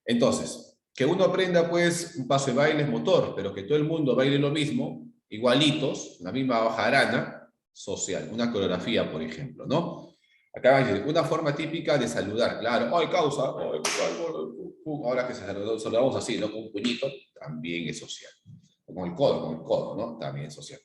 Entonces, que uno aprenda, pues, un paso de baile es motor, pero que todo el mundo baile lo mismo, igualitos, la misma bajarana, social. Una coreografía, por ejemplo, ¿no? Acá dice, una forma típica de saludar, claro. ¡Ay, causa! ¡Ay, ahora que saludamos así, ¿no? Con un puñito, también es social. Con el codo, ¿no? También es social.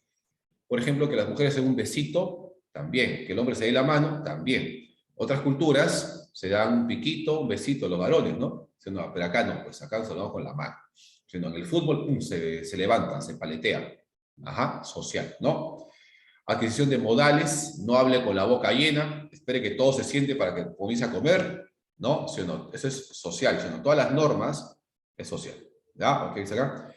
Por ejemplo, que las mujeres se den un besito, también. Que el hombre se dé la mano, también. Otras culturas se dan un piquito, un besito, los varones, ¿no? No, pero acá no, pues acá nos saludamos con la mano. Sino en el fútbol, se levantan, se paletean. Ajá, social, ¿no? Adquisición de modales, no hable con la boca llena, espere que todo se siente para que comience a comer, ¿no? ¿Sí o no? Eso es social, ¿sí o no? Todas las normas es social, ¿ya? ¿Ok? ¿Dice acá?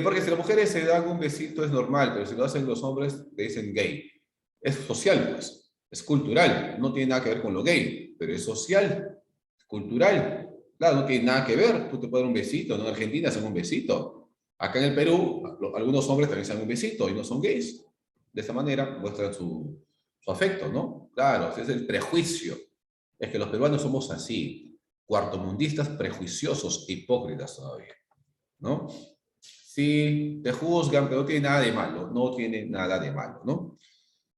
Porque si las mujeres se dan un besito es normal, pero si lo hacen los hombres, le dicen gay. Es social, pues. Es cultural. No tiene nada que ver con lo gay, pero es social, es cultural. Claro, no tiene nada que ver. Tú te puedes dar un besito, ¿no? En Argentina hacen un besito. Acá en el Perú, algunos hombres también se dan un besito y no son gays. De esta manera muestran su afecto, ¿no? Claro, ese es el prejuicio. Es que los peruanos somos así, cuartomundistas, prejuiciosos, hipócritas todavía, ¿no? Sí, te juzgan, pero no tiene nada de malo, no tiene nada de malo, ¿no?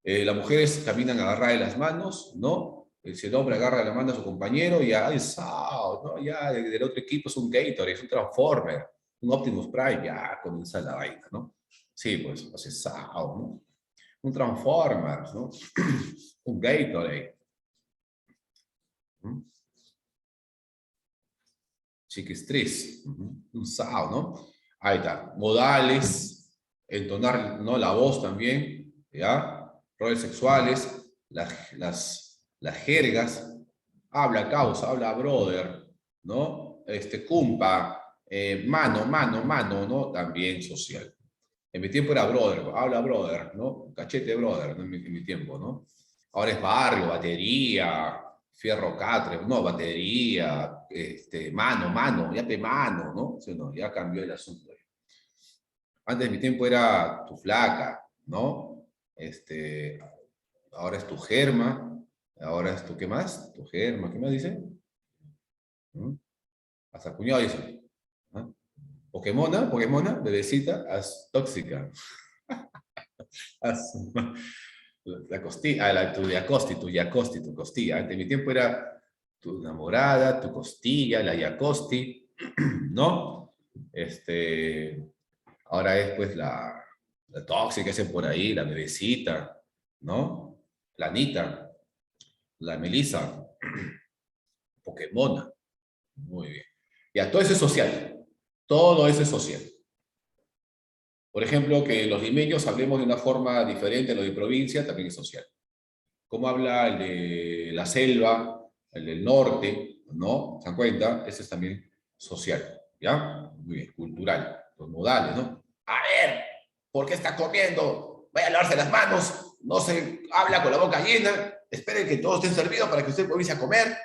Las mujeres caminan agarradas de las manos, ¿no? Si el hombre agarra la mano a su compañero, ya es sao, ¿no? Ya del otro equipo es un Gatorade, es un Transformer, un Optimus Prime, ya comienza la vaina, ¿no? Sí, pues, hace sao, ¿no? Un Transformer, ¿no? Un Gatorade. ¿Mm? Chiquistriz, un sao, ¿no? Ahí está. Modales, entonar, ¿no? La voz también, ¿ya? Roles sexuales, las jergas, habla causa, habla brother, ¿no? Cumpa, mano, ¿no? También social. En mi tiempo era brother, habla brother, ¿no? Cachete brother, ¿no? En mi tiempo, ¿no? Ahora es barrio, batería, fierro catre, no, batería, mano, ya te mano, ¿no? Sí, no, ya cambió el asunto. Antes de mi tiempo era tu flaca, ¿no? Ahora es tu germa, ahora es tu, ¿qué más? Tu germa, ¿qué más dice? ¿Mm? Hasta cuñado dice. ¿Ah? Pokémona, bebecita, as tóxica. As, la costilla, tu yacosti, tu costilla. Antes de mi tiempo era tu enamorada, tu costilla, la yacosti, ¿no? Ahora es pues la tóxica que hacen por ahí, la bebecita, ¿no? La Anita, la Melissa, Pokémona. Muy bien. Ya, todo eso es social. Todo eso es social. Por ejemplo, que los limeños hablemos de una forma diferente a lo de provincia, también es social. Cómo habla el de la selva, el del norte, ¿no? ¿Se dan cuenta? Ese es también social, ¿ya? Muy bien, cultural, los modales, ¿no? A ver, ¿por qué está corriendo? Vaya a lavarse las manos, no se habla con la boca llena, espere que todo esté servido para que usted comience a comer,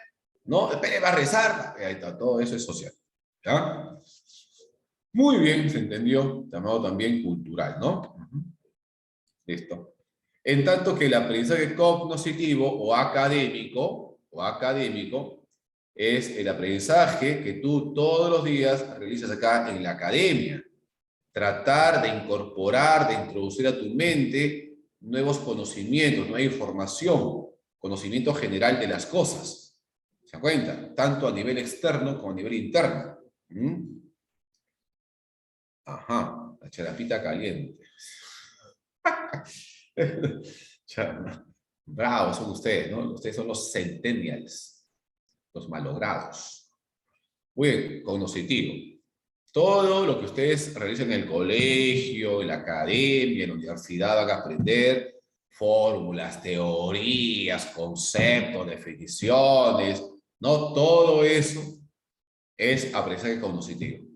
¿no? Espere, va a rezar. Ahí está, todo eso es social, ¿ya? Muy bien, se entendió, llamado también cultural, ¿no? Listo. En tanto que el aprendizaje cognoscitivo o académico es el aprendizaje que tú todos los días realizas acá en la academia. Tratar de incorporar, de introducir a tu mente nuevos conocimientos, nueva información, conocimiento general de las cosas. ¿Se dan cuenta? Tanto a nivel externo como a nivel interno. ¿Mm? Ajá, la charapita caliente. Bravos son ustedes, ¿no? Ustedes son los centennials, los malogrados. Muy bien, cognoscitivo. Todo lo que ustedes realicen en el colegio, en la academia, en la universidad, van a aprender fórmulas, teorías, conceptos, definiciones, ¿no? Todo eso es aprendizaje cognoscitivo.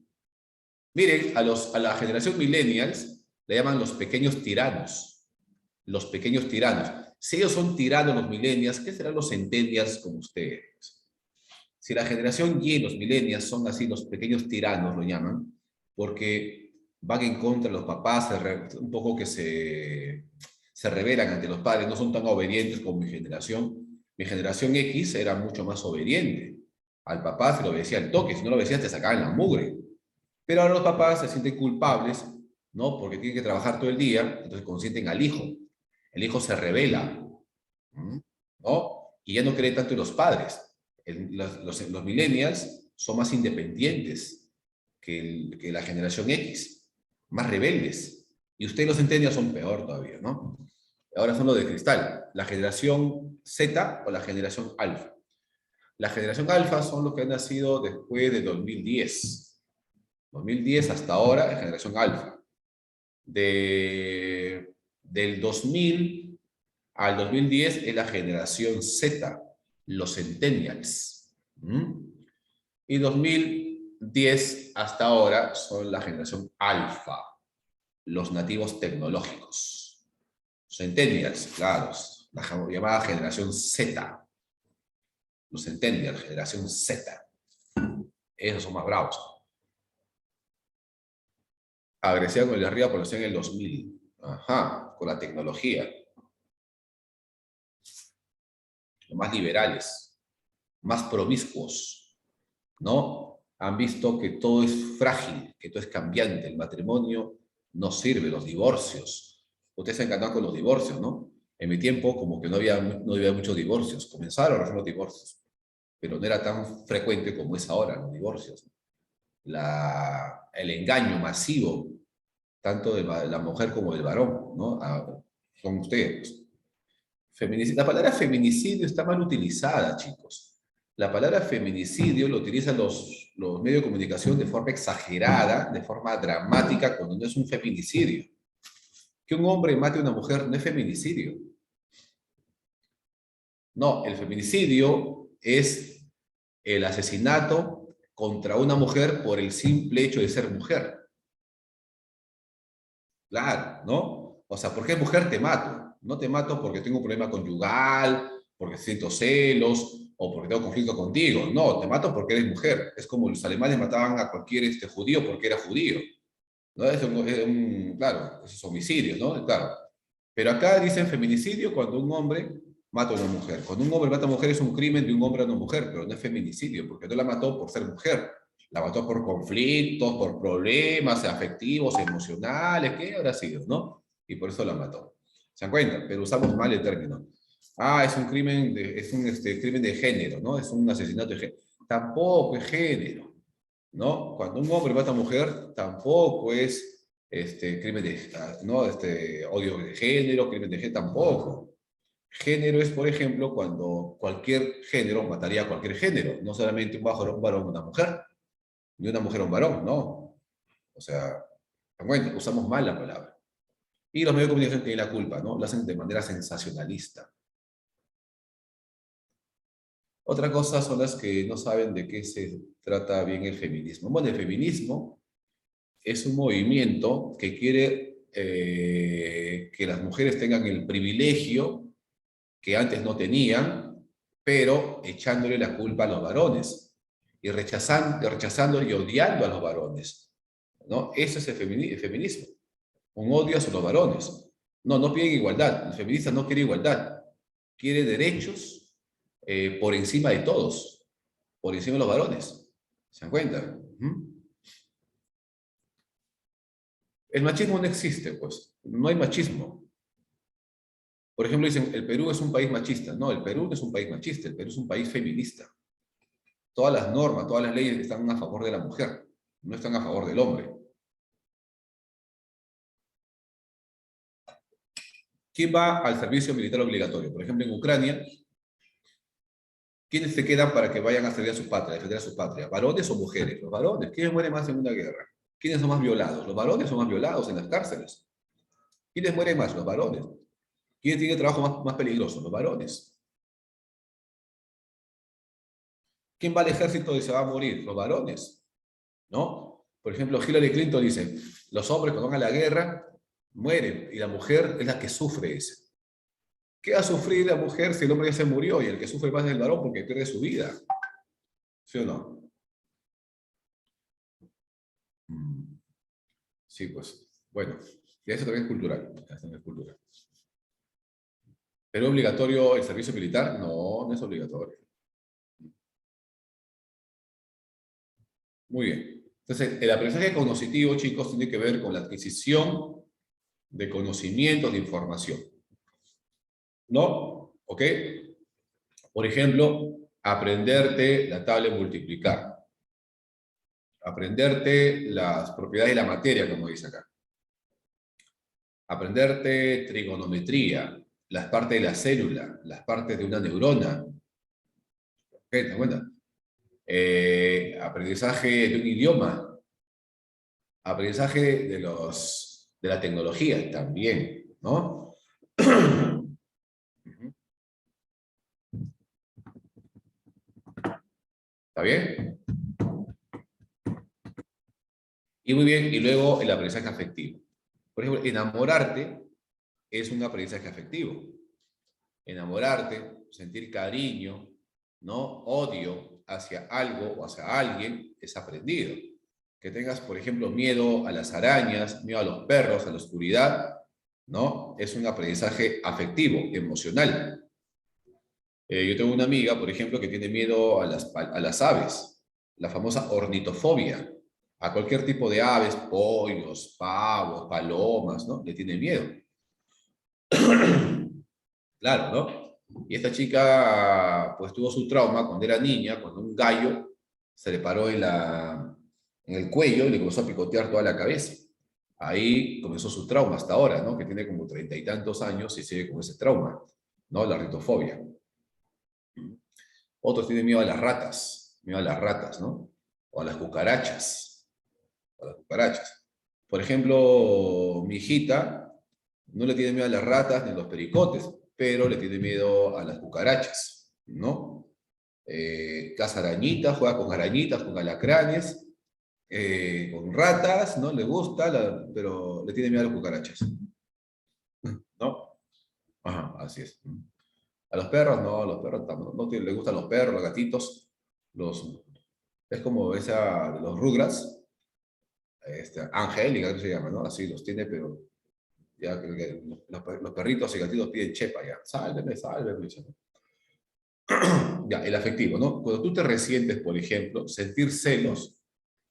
Miren, a la generación millennials le llaman los pequeños tiranos. Los pequeños tiranos. Si ellos son tiranos los millennials, ¿qué serán los centennials como ustedes? Si la generación Y, los millennials, son así, los pequeños tiranos, lo llaman, porque van en contra de los papás, un poco que se rebelan ante los padres, no son tan obedientes como mi generación. Mi generación X era mucho más obediente. Al papá se lo obedecía al toque, si no lo obedecías te sacaban la mugre. Pero ahora los papás se sienten culpables, ¿no? Porque tienen que trabajar todo el día, entonces consienten al hijo. El hijo se rebela, ¿no? Y ya no cree tanto en los padres. Los millennials son más independientes que la generación X, más rebeldes. Y ustedes los centennials son peor todavía, ¿no? Ahora son los de cristal, la generación Z o la generación alfa. La generación alfa son los que han nacido después de 2010. 2010 hasta ahora es generación alfa. Del 2000 al 2010 es la generación Z, los centennials. Y 2010 hasta ahora son la generación alfa, los nativos tecnológicos. Centennials, claro, la llamada generación Z. Los centennials, generación Z. Esos son más bravos. Agresión con la arriba población en el 2000. Ajá, con la tecnología. Más liberales, más promiscuos, ¿no? Han visto que todo es frágil, que todo es cambiante, el matrimonio no sirve, los divorcios. Ustedes se encantan con los divorcios, ¿no? En mi tiempo como que no había muchos divorcios, comenzaron a hacer los divorcios, pero no era tan frecuente como es ahora los divorcios. El engaño masivo, tanto de la mujer como del varón, ¿no? Son ustedes. La palabra feminicidio está mal utilizada, chicos. La palabra feminicidio lo utilizan los medios de comunicación de forma exagerada, de forma dramática, cuando no es un feminicidio. Que un hombre mate a una mujer no es feminicidio. No, el feminicidio es el asesinato contra una mujer por el simple hecho de ser mujer. Claro, ¿no? O sea, ¿por qué mujer te mato? No te mato porque tengo un problema conyugal, porque siento celos o porque tengo conflicto contigo. No, te mato porque eres mujer. Es como los alemanes mataban a cualquier judío porque era judío. ¿No? Claro, eso es homicidio, ¿no? Claro. Pero acá dicen feminicidio cuando un hombre mata a una mujer. Cuando un hombre mata a una mujer es un crimen de un hombre a una mujer, pero no es feminicidio, porque no la mató por ser mujer. La mató por conflictos, por problemas afectivos, emocionales, ¿qué habrá sido, no? Y por eso la mató. ¿Se dan cuenta? Pero usamos mal el término. Ah, es un crimen crimen de género, ¿no? Es un asesinato de género. Tampoco es género, ¿no? Cuando un hombre mata a una mujer, tampoco es crimen de, ¿no? Odio de género, crimen de género, tampoco. Género es, por ejemplo, cuando cualquier género mataría a cualquier género, no solamente un varón o una mujer, ni una mujer o un varón, no. O sea, bueno, usamos mal la palabra. Y los medios de comunicación tienen la culpa, ¿no? Lo hacen de manera sensacionalista. Otra cosa son las que no saben de qué se trata bien el feminismo. Bueno, el feminismo es un movimiento que quiere que las mujeres tengan el privilegio que antes no tenían, pero echándole la culpa a los varones y rechazando y odiando a los varones, ¿no? Eso es el feminismo, un odio hacia los varones. No, no piden igualdad, el feminista no quiere igualdad, quiere derechos por encima de todos, por encima de los varones. ¿Se dan cuenta? El machismo no existe, pues, no hay machismo. Por ejemplo, dicen, el Perú es un país machista. No, el Perú no es un país machista, el Perú es un país feminista. Todas las normas, todas las leyes están a favor de la mujer, no están a favor del hombre. ¿Quién va al servicio militar obligatorio? Por ejemplo, en Ucrania, ¿quiénes se quedan para que vayan a servir a su patria, a defender a su patria? ¿Varones o mujeres? Los varones. ¿Quiénes mueren más en una guerra? ¿Quiénes son más violados? Los varones son más violados en las cárceles. ¿Quiénes mueren más? Los varones. ¿Quiénes tienen trabajo más peligroso? Los varones. ¿Quién va al ejército y se va a morir? Los varones, ¿no? Por ejemplo, Hillary Clinton dice, los hombres cuando van a la guerra mueren y la mujer es la que sufre eso. ¿Qué va a sufrir la mujer si el hombre ya se murió y el que sufre más es el varón porque pierde su vida? ¿Sí o no? Mm, sí, pues. Bueno, y eso también es cultural. Eso también es cultural. ¿Pero es obligatorio el servicio militar? No, no es obligatorio. Muy bien. Entonces, el aprendizaje cognitivo, chicos, tiene que ver con la adquisición de conocimientos, de información. ¿No? ¿Ok? Por ejemplo, aprenderte la tabla de multiplicar. Aprenderte las propiedades de la materia, como dice acá. Aprenderte trigonometría, las partes de la célula, las partes de una neurona. ¿Ok? ¿Te das cuenta? Aprendizaje de un idioma. Aprendizaje de la tecnología también, ¿no? ¿Está bien? Y muy bien, y luego el aprendizaje afectivo. Por ejemplo, enamorarte es un aprendizaje afectivo. Enamorarte, sentir cariño, ¿no? Odio hacia algo o hacia alguien es aprendido. Que tengas, por ejemplo, miedo a las arañas, miedo a los perros, a la oscuridad, ¿no? Es un aprendizaje afectivo, emocional. Yo tengo una amiga, por ejemplo, que tiene miedo a las aves, la famosa ornitofobia. A cualquier tipo de aves, pollos, pavos, palomas, ¿no? Le tiene miedo. Claro, ¿no? Y esta chica, pues tuvo su trauma cuando era niña, cuando un gallo se le paró en el cuello y le comenzó a picotear toda la cabeza. Ahí comenzó su trauma hasta ahora, ¿no? Que tiene como 30 y tantos años y sigue con ese trauma, ¿no? La ritofobia. Otros tienen miedo a las ratas, ¿no? O a las cucarachas, o a las cucarachas. Por ejemplo, mi hijita no le tiene miedo a las ratas ni a los pericotes, pero le tiene miedo a las cucarachas, ¿no? Caza arañitas, juega con arañitas, con alacranes, con ratas, ¿no? Le gusta, pero le tiene miedo a las cucarachas, ¿no? Ajá, así es. A los perros, no, a los perros no le gustan los perros, los gatitos, los, es como esa de los Rugrats, Angélica, que se llama, ¿no? Así los tiene, pero ya que los perritos y gatitos piden chepa, ya, sálveme, sálveme, dice, ¿no? Ya, el afectivo, ¿no? Cuando tú te resientes, por ejemplo, sentir celos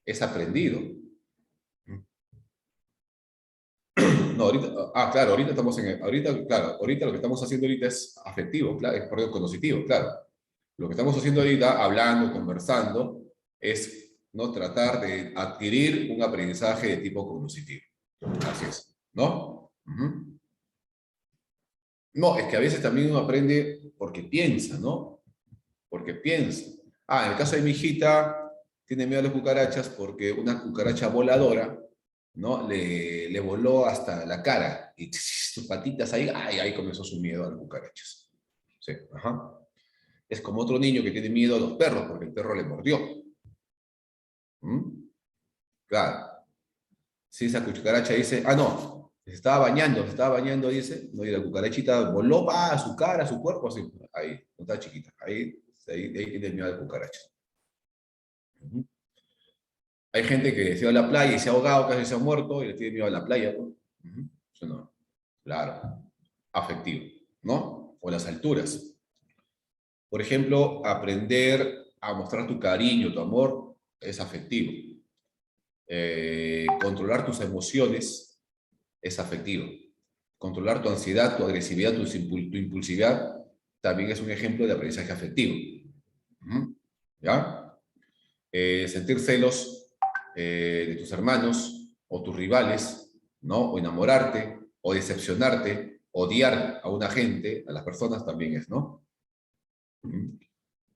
es aprendido. No, ahorita, claro, ahorita estamos ahorita lo que estamos haciendo ahorita es afectivo, claro, es perdón, cognitivo, claro. Lo que estamos haciendo ahorita, hablando, conversando, es no tratar de adquirir un aprendizaje de tipo cognitivo. Así es, ¿no? Ujú. No, es que a veces también uno aprende porque piensa, ¿no? Porque piensa. En el caso de mi hijita, tiene miedo a las cucarachas porque una cucaracha voladora, ¿no? Le voló hasta la cara y sus patitas ahí, ahí comenzó su miedo a las cucarachas. Sí, ajá. Es como otro niño que tiene miedo a los perros porque el perro le mordió. ¿Mm? Claro. Si esa cucaracha dice, no, se estaba bañando, dice, no, y la cucarachita voló a su cara, a su cuerpo, así, ahí, no está chiquita, ahí tiene miedo a la cucaracha. Ujú. Hay gente que se va a la playa y se ha ahogado, casi se ha muerto, y le tiene miedo a la playa, ¿no? Ujú. Eso no, claro, afectivo, ¿no? O las alturas. Por ejemplo, aprender a mostrar tu cariño, tu amor, es afectivo. Controlar tus emociones es afectivo. Controlar tu ansiedad, tu agresividad, tu impulsividad, también es un ejemplo de aprendizaje afectivo. ¿Ya? Sentir celos de tus hermanos o tus rivales, ¿no? O enamorarte, o decepcionarte, odiar a una gente, a las personas también es, ¿no?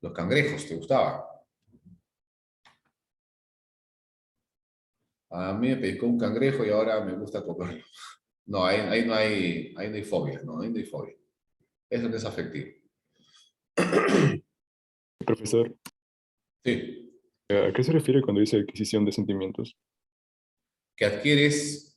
Los cangrejos, ¿te gustaban? A mí me pescó un cangrejo y ahora me gusta comerlo. No, ahí no hay fobia, no, ahí no hay fobia. Eso no es afectivo. Profesor, Sí, ¿a qué se refiere cuando dice adquisición de sentimientos? que adquieres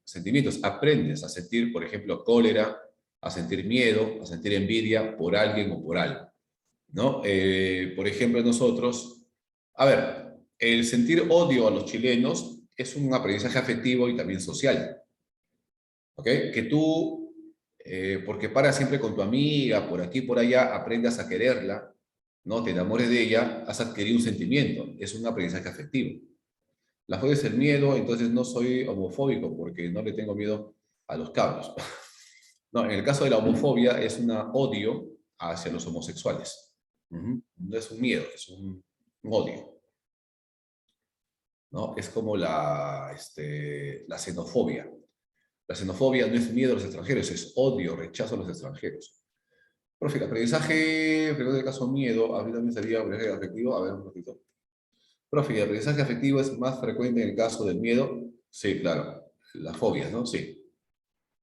sentimientos, aprendes a sentir, por ejemplo, cólera, a sentir miedo, a sentir envidia por alguien o por algo. ¿no? Por ejemplo, nosotros, a ver, el sentir odio a los chilenos es un aprendizaje afectivo y también social, ¿ok? Que tú, porque paras siempre con tu amiga, por aquí, por allá, aprendas a quererla, ¿no? Te enamores de ella, has adquirido un sentimiento, es un aprendizaje afectivo. La fobia es el miedo, entonces no soy homofóbico porque no le tengo miedo a los cabros. No, en el caso de la homofobia es un odio hacia los homosexuales. No es un miedo, es un odio, ¿no? Es como la xenofobia. La xenofobia no es miedo a los extranjeros, es odio, rechazo a los extranjeros. Profe, el aprendizaje, pero en el caso miedo, a mí también sería aprendizaje afectivo. A ver, un poquito. Profe, ¿el aprendizaje afectivo es más frecuente en el caso del miedo? Sí, claro. Las fobias, ¿no? Sí.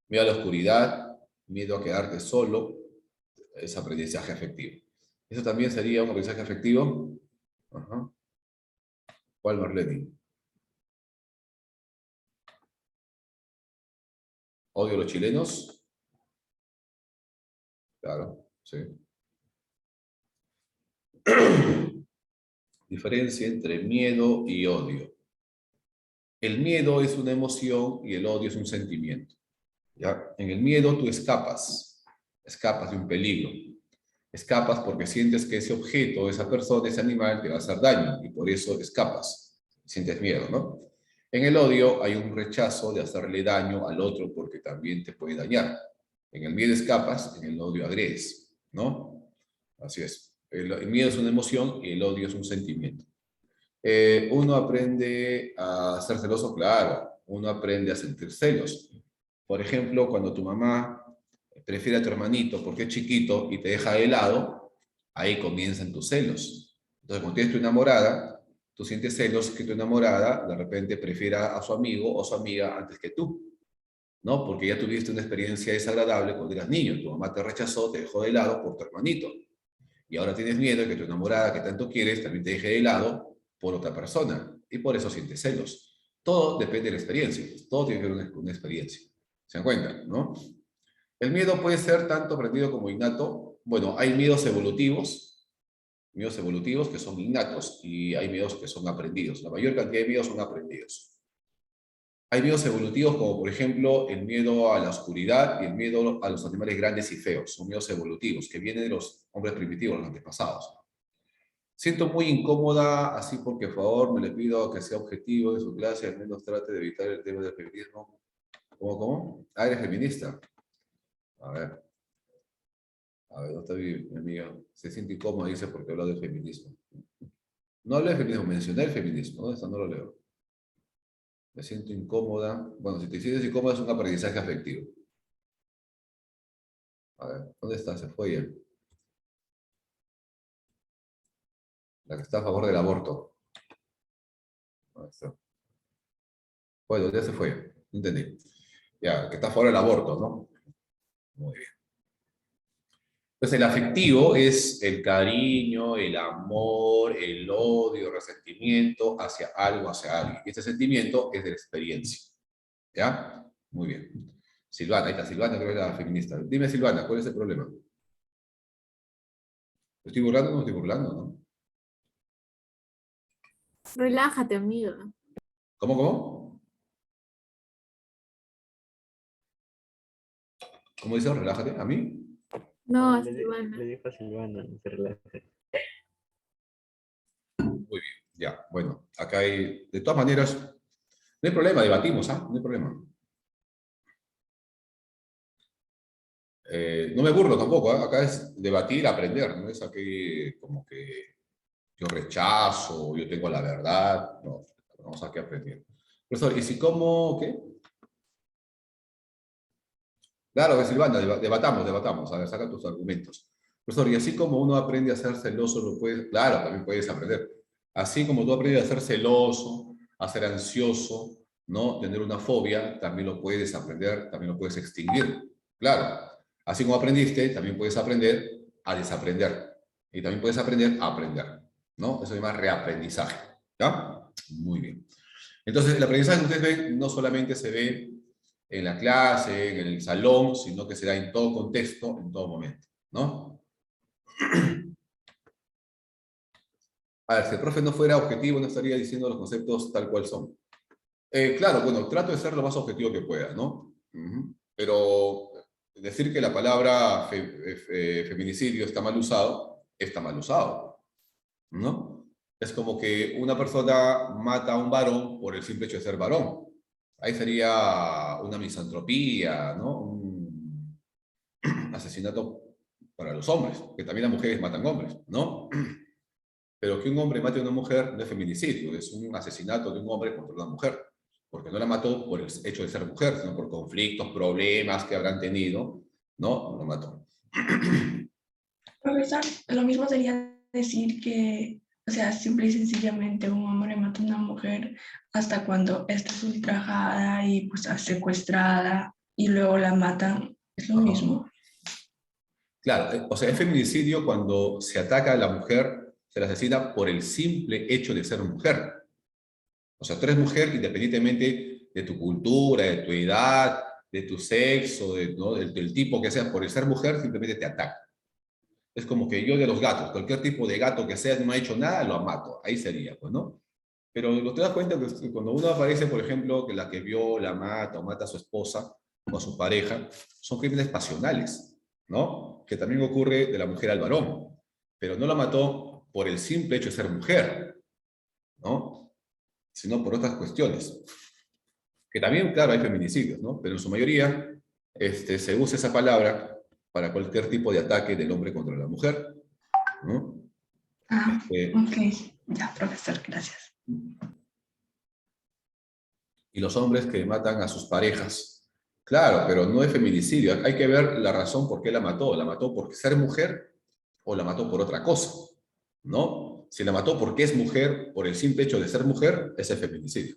Miedo a la oscuridad, miedo a quedarte solo, es aprendizaje afectivo. ¿Eso también sería un aprendizaje afectivo? Ajá. ¿Cuál, Marlene? ¿Odio a los chilenos? Claro, sí. Diferencia entre miedo y odio. El miedo es una emoción y el odio es un sentimiento. ¿Ya? En el miedo tú escapas de un peligro. Escapas porque sientes que ese objeto, esa persona, ese animal te va a hacer daño y por eso escapas. Sientes miedo, ¿no? En el odio hay un rechazo de hacerle daño al otro porque también te puede dañar. En el miedo escapas, en el odio agredes, ¿no? Así es. El miedo es una emoción y el odio es un sentimiento. Uno aprende a ser celoso, claro. Uno aprende a sentir celos. Por ejemplo, cuando tu mamá prefiere a tu hermanito porque es chiquito y te deja de lado, ahí comienzan tus celos. Entonces, cuando tienes tu enamorada, tú sientes celos que tu enamorada de repente prefiera a su amigo o su amiga antes que tú, ¿no? Porque ya tuviste una experiencia desagradable cuando eras niño. Tu mamá te rechazó, te dejó de lado por tu hermanito. Y ahora tienes miedo de que tu enamorada, que tanto quieres, también te deje de lado por otra persona. Y por eso sientes celos. Todo depende de la experiencia. Todo tiene que ver con una experiencia. ¿Se dan cuenta? ¿No? El miedo puede ser tanto aprendido como innato. Bueno, hay miedos evolutivos que son innatos y hay miedos que son aprendidos. La mayor cantidad de miedos son aprendidos. Hay miedos evolutivos como por ejemplo el miedo a la oscuridad y el miedo a los animales grandes y feos. Son miedos evolutivos que vienen de los hombres primitivos, los antepasados. Siento muy incómoda, así porque por favor me le pido que sea objetivo de su clase, al menos trate de evitar el tema del feminismo. ¿Cómo? Ah, eres feminista. A ver. A ver, ¿dónde está mi amiga? Se siente incómoda, dice, porque habla del feminismo. No hablé de feminismo, mencioné el feminismo. ¿Dónde está? No lo leo. Me siento incómoda. Bueno, si te sientes incómoda es un aprendizaje afectivo. A ver, ¿dónde está? Se fue ya. La que está a favor del aborto. ¿Dónde está? Bueno, ya se fue. No entendí. Ya, que está a favor del aborto, ¿no? Muy bien. Entonces, el afectivo es el cariño, el amor, el odio, el resentimiento hacia algo, hacia alguien. Y este sentimiento es de la experiencia. ¿Ya? Muy bien. Silvana, ahí está Silvana, creo que es la feminista. Dime, Silvana, ¿cuál es el problema? ¿Me estoy burlando o no me estoy burlando, no? Relájate, amigo. ¿Cómo? ¿Cómo dices? Relájate. ¿A mí? No, Le Silvana. dijo a Silvana, no se relaje. Muy bien. Ya, bueno. Acá hay... De todas maneras, no hay problema, debatimos, ¿ah? No hay problema. No me burlo tampoco, ¿ah? Acá es debatir, aprender, no es aquí como que yo rechazo, yo tengo la verdad, no, vamos aquí a aprender. Profesor, ¿y si cómo, qué? Claro, que Silvana, debatamos, a ver, saca tus argumentos. Profesor, y así como uno aprende a ser celoso, lo puedes, claro, también puedes aprender. Así como tú aprendes a ser celoso, a ser ansioso, ¿no? Tener una fobia, también lo puedes aprender, también lo puedes extinguir. Claro, así como aprendiste, también puedes aprender a desaprender. Y también puedes aprender a aprender, ¿no? Eso se llama reaprendizaje, ¿ya? Muy bien. Entonces, el aprendizaje que ustedes ven no solamente se ve en la clase, en el salón, sino que se da en todo contexto, en todo momento, ¿no? A ver, si el profe no fuera objetivo, no estaría diciendo los conceptos tal cual son. Claro, bueno, trato de ser lo más objetivo que pueda, ¿no? Pero decir que la palabra feminicidio está mal usado, ¿no? Es como que una persona mata a un varón por el simple hecho de ser varón. Ahí sería una misantropía, ¿no? Un asesinato para los hombres, que también las mujeres matan hombres, ¿no? Pero que un hombre mate a una mujer no es feminicidio, es un asesinato de un hombre contra una mujer, porque no la mató por el hecho de ser mujer, sino por conflictos, problemas que habrán tenido, ¿no? No la mató. Profesor, lo mismo sería decir que, o sea, simple y sencillamente un hombre mata a una mujer hasta cuando ésta es ultrajada y pues secuestrada y luego la matan. Es lo Ajá. mismo. Claro, o sea, es feminicidio cuando se ataca a la mujer, se la asesina por el simple hecho de ser mujer. O sea, tú eres mujer independientemente de tu cultura, de tu edad, de tu sexo, ¿no? del tipo que seas, por el ser mujer simplemente te ataca. Es como que yo de los gatos, cualquier tipo de gato que sea, no ha hecho nada, lo mato. Ahí sería, pues, ¿no? Pero lo te das cuenta que cuando uno aparece, por ejemplo, que la que viola, mata o mata a su esposa o a su pareja, son crímenes pasionales, ¿no? Que también ocurre de la mujer al varón, pero no la mató por el simple hecho de ser mujer, ¿no? Sino por otras cuestiones. Que también, claro, hay feminicidios, ¿no? Pero en su mayoría se usa esa palabra para cualquier tipo de ataque del hombre contra la mujer, ¿no? Ah, ok. Ya, profesor, gracias. Y los hombres que matan a sus parejas. Claro, pero no es feminicidio. Hay que ver la razón por qué la mató. ¿La mató por ser mujer o la mató por otra cosa? ¿No? Si la mató porque es mujer, por el simple hecho de ser mujer, ese es feminicidio.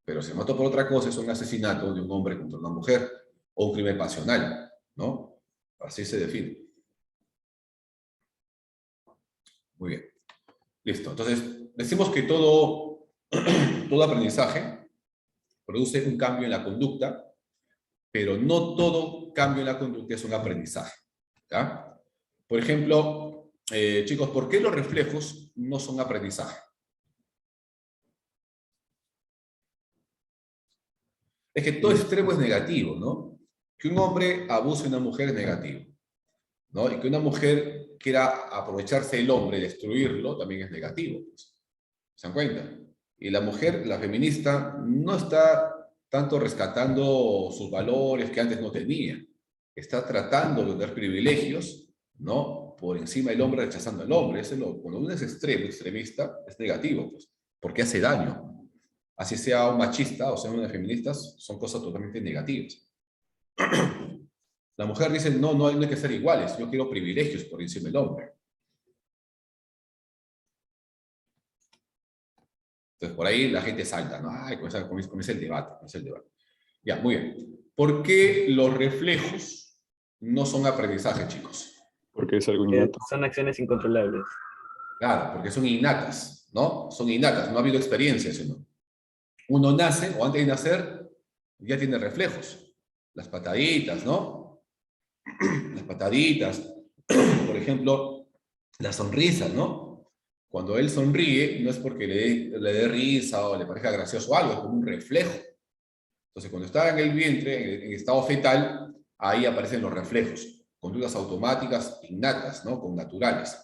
Pero si la mató por otra cosa, es un asesinato de un hombre contra una mujer o un crimen pasional, ¿no? Así se define. Muy bien. Listo. Entonces, decimos que todo aprendizaje produce un cambio en la conducta, pero no todo cambio en la conducta es un aprendizaje. ¿Ya? Por ejemplo, chicos, ¿por qué los reflejos no son aprendizaje? Es que todo extremo es negativo, ¿no? Que un hombre abuse de una mujer es negativo, ¿no? Y que una mujer quiera aprovecharse del hombre, destruirlo, también es negativo. Pues. ¿Se dan cuenta? Y la mujer, la feminista, no está tanto rescatando sus valores que antes no tenía. Está tratando de dar privilegios, ¿no? Por encima del hombre, rechazando al hombre. Cuando uno es extremo, extremista, es negativo, pues, porque hace daño. Así sea un machista o sea una feminista, son cosas totalmente negativas. La mujer dice, no, no hay que ser iguales, yo quiero privilegios por encima del hombre. Entonces, por ahí la gente salta, ¿no? Ay, comienza el debate, comienza el debate. Ya, muy bien. ¿Por qué los reflejos no son aprendizaje, chicos? Porque es algo innato. Son acciones incontrolables. Claro, porque son innatas, ¿no? Son innatas, no ha habido experiencia, sino. Uno nace, o antes de nacer, ya tiene reflejos. Las pataditas, ¿no? Las pataditas. Por ejemplo, la sonrisa, ¿no? Cuando él sonríe, no es porque le dé risa o le parezca gracioso algo, es como un reflejo. Entonces, cuando está en el vientre, en estado fetal, ahí aparecen los reflejos, conductas automáticas innatas, ¿no? Con naturales.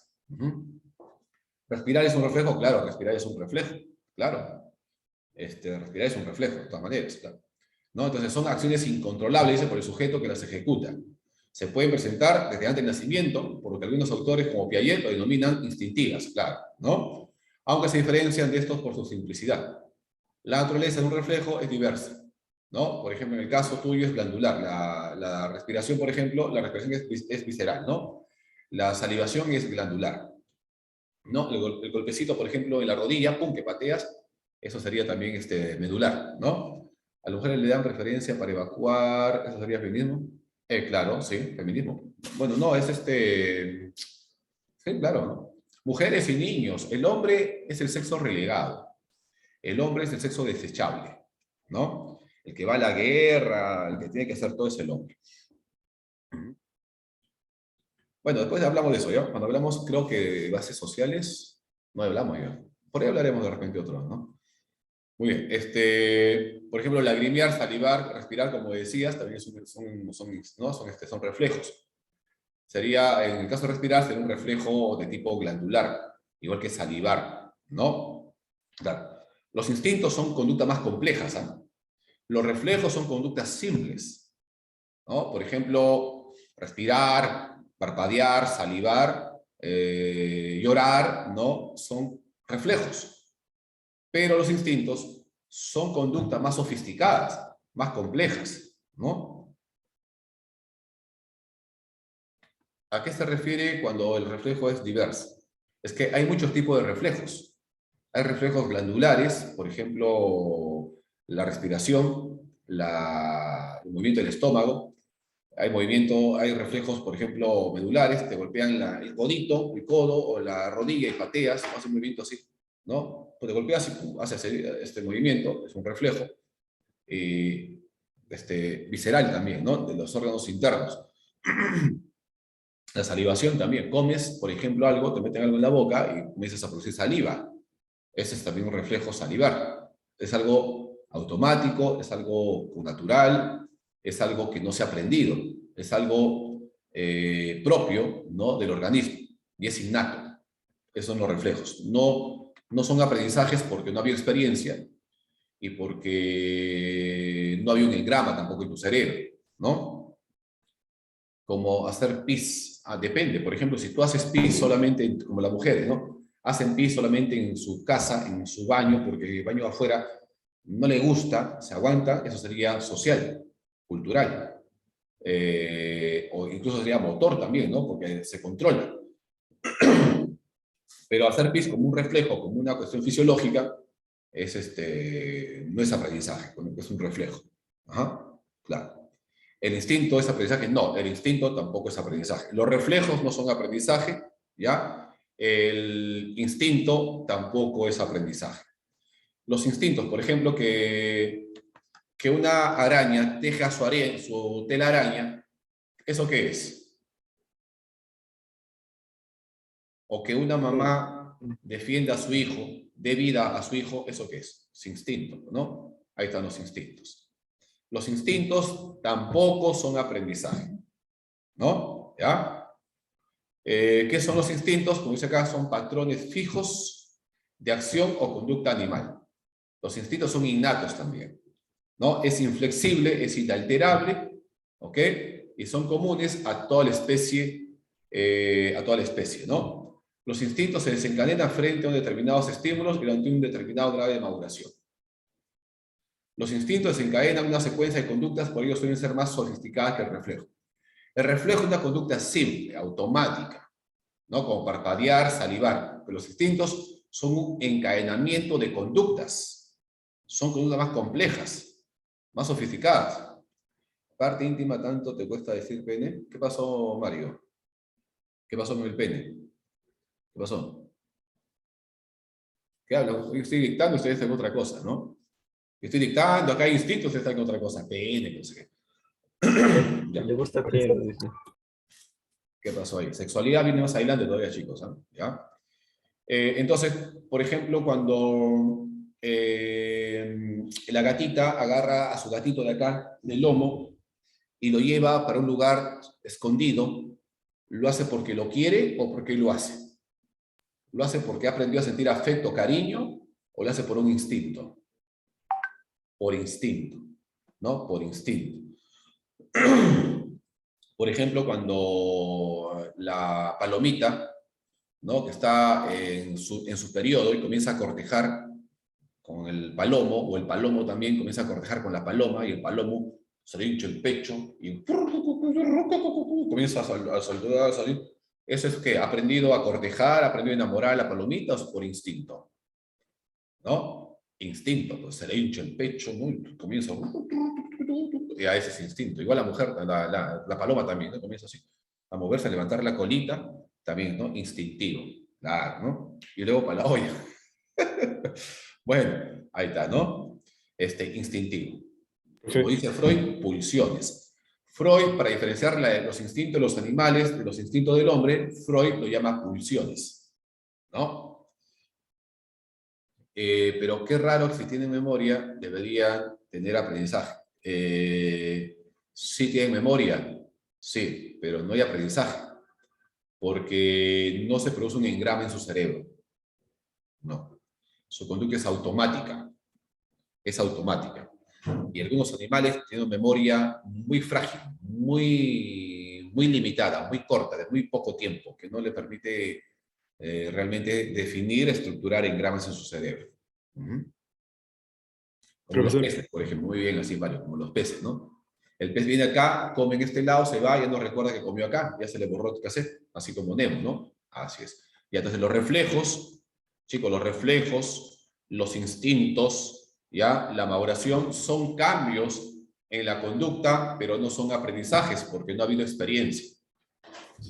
Respirar es un reflejo, claro, respirar es un reflejo, claro. Respirar es un reflejo, de todas maneras, claro. ¿No? Entonces, son acciones incontrolables, dice, por el sujeto que las ejecuta. Se pueden presentar desde antes del nacimiento, por lo que algunos autores, como Piaget, lo denominan instintivas, claro, ¿no? Aunque se diferencian de estos por su simplicidad. La naturaleza de un reflejo es diversa, ¿no? Por ejemplo, en el caso tuyo es glandular. La respiración, por ejemplo, la respiración es visceral, ¿no? La salivación es glandular, ¿no? El golpecito, por ejemplo, en la rodilla, pum, que pateas, eso sería también medular, ¿no? A las mujeres le dan preferencia para evacuar, ¿eso sería feminismo? Claro, sí, feminismo. Bueno, no, es sí, claro, ¿no? Mujeres y niños. El hombre es el sexo relegado. El hombre es el sexo desechable, ¿no? El que va a la guerra, el que tiene que hacer todo es el hombre. Bueno, después hablamos de eso, ¿ya? Cuando hablamos, creo que de bases sociales, No hablamos ya. Por ahí hablaremos de repente otros, ¿no? Muy bien. Por ejemplo, lagrimear, salivar, respirar, como decías, también son reflejos. Sería, en el caso de respirar, sería un reflejo de tipo glandular, igual que salivar, ¿no? Claro. Los instintos son conductas más complejas, ¿ah? Los reflejos son conductas simples, ¿no? Por ejemplo, respirar, parpadear, salivar, llorar, ¿no? Son reflejos. Pero los instintos son conductas más sofisticadas, más complejas, ¿no? ¿A qué se refiere cuando el reflejo es diverso? Es que hay muchos tipos de reflejos. Hay reflejos glandulares, por ejemplo, la respiración, el movimiento del estómago. Hay reflejos, por ejemplo, medulares, te golpean el codito, el codo o la rodilla y pateas, haces un movimiento así, ¿no? Pues te golpeas y haces este movimiento, es un reflejo. Visceral también, ¿no? De los órganos internos. La salivación también. Comes, por ejemplo, algo, te meten algo en la boca y comienzas a producir saliva. Ese es también un reflejo salivar. Es algo automático, es algo natural, es algo que no se ha aprendido, es algo propio, ¿no? Del organismo y es innato. Esos son los reflejos. No son aprendizajes porque no había experiencia y porque no había un engrama tampoco en tu cerebro, ¿no? Como hacer pis, depende. Por ejemplo, si tú haces pis solamente, como las mujeres, ¿no? Hacen pis solamente en su casa, en su baño, porque el baño afuera no le gusta, se aguanta, eso sería social, cultural. O incluso sería motor también, ¿no? Porque se controla. Pero hacer pis como un reflejo, como una cuestión fisiológica, no es aprendizaje, es un reflejo. Ajá, claro. ¿El instinto es aprendizaje? No, el instinto tampoco es aprendizaje. Los reflejos no son aprendizaje, ¿ya? El instinto tampoco es aprendizaje. Los instintos, por ejemplo, que una araña teja su telaraña, ¿eso qué es? O que una mamá defienda a su hijo, dé vida a su hijo, ¿eso qué es? Es instinto, ¿no? Ahí están los instintos. Los instintos tampoco son aprendizaje, ¿no? ¿Ya? ¿Qué son los instintos? Como dice acá, son patrones fijos de acción o conducta animal. Los instintos son innatos también, ¿no? Es inflexible, es inalterable, ¿ok? Y son comunes a toda la especie, ¿no? Los instintos se desencadenan frente a determinados estímulos durante un determinado grado de maduración. Los instintos desencadenan una secuencia de conductas, por ello suelen ser más sofisticadas que el reflejo. El reflejo es una conducta simple, automática, ¿no? Como parpadear, salivar. Pero los instintos son un encadenamiento de conductas. Son conductas más complejas, más sofisticadas. Parte íntima tanto te cuesta decir pene. ¿Qué pasó, Mario? ¿Qué pasó con el pene? ¿Qué pasó? ¿Qué habla? Yo estoy dictando, ustedes están en otra cosa, ¿no? Estoy dictando, acá hay instintos, ustedes están en otra cosa. Pene, no sé qué. Ya. Le gusta que dice. ¿Qué pasó ahí? Sexualidad viene más adelante todavía, chicos, ¿eh? ¿Ya? Entonces, por ejemplo, cuando la gatita agarra a su gatito de acá, del lomo, y lo lleva para un lugar escondido, ¿lo hace porque lo quiere o porque lo hace? ¿Lo hace porque ha aprendido a sentir afecto, cariño, o lo hace por un instinto? Por instinto, ¿no? Por instinto. Por ejemplo, cuando la palomita, ¿no? Que está en su periodo y comienza a cortejar con el palomo, o el palomo también comienza a cortejar con la paloma, y el palomo se le hincha el pecho y comienza a salir. Eso es que ha aprendido a cortejar, ha aprendido a enamorar a la palomita, o por instinto, ¿no? Instinto, pues se le hincha el pecho, ¿no? Y comienza y a ese es instinto. Igual la mujer, la paloma también, ¿no? Comienza así, a moverse, a levantar la colita, también, ¿no? Instintivo, claro, ¿no? Y luego para la olla. Bueno, ahí está, ¿no? Instintivo. Como dice Freud, pulsiones. Freud, para diferenciar los instintos de los animales de los instintos del hombre, Freud lo llama pulsiones, ¿no? pero qué raro que si tienen memoria deberían tener aprendizaje. Sí tienen memoria, sí, pero no hay aprendizaje, porque no se produce un engrama en su cerebro. No, su conducta es automática, es automática. Y algunos animales tienen memoria muy frágil, muy limitada, muy corta, de muy poco tiempo, que no le permite realmente definir, estructurar engramas en su cerebro. Como los Profesor, peces, por ejemplo, muy bien así, Mario, como los peces, ¿no? El pez viene acá, come en este lado, se va, ya no recuerda que comió acá, ya se le borró el cassette, así como Nemo, ¿no? Así es. Y entonces los reflejos, chicos, los reflejos, los instintos, ¿ya? La maduración son cambios en la conducta, pero no son aprendizajes, porque no ha habido experiencia.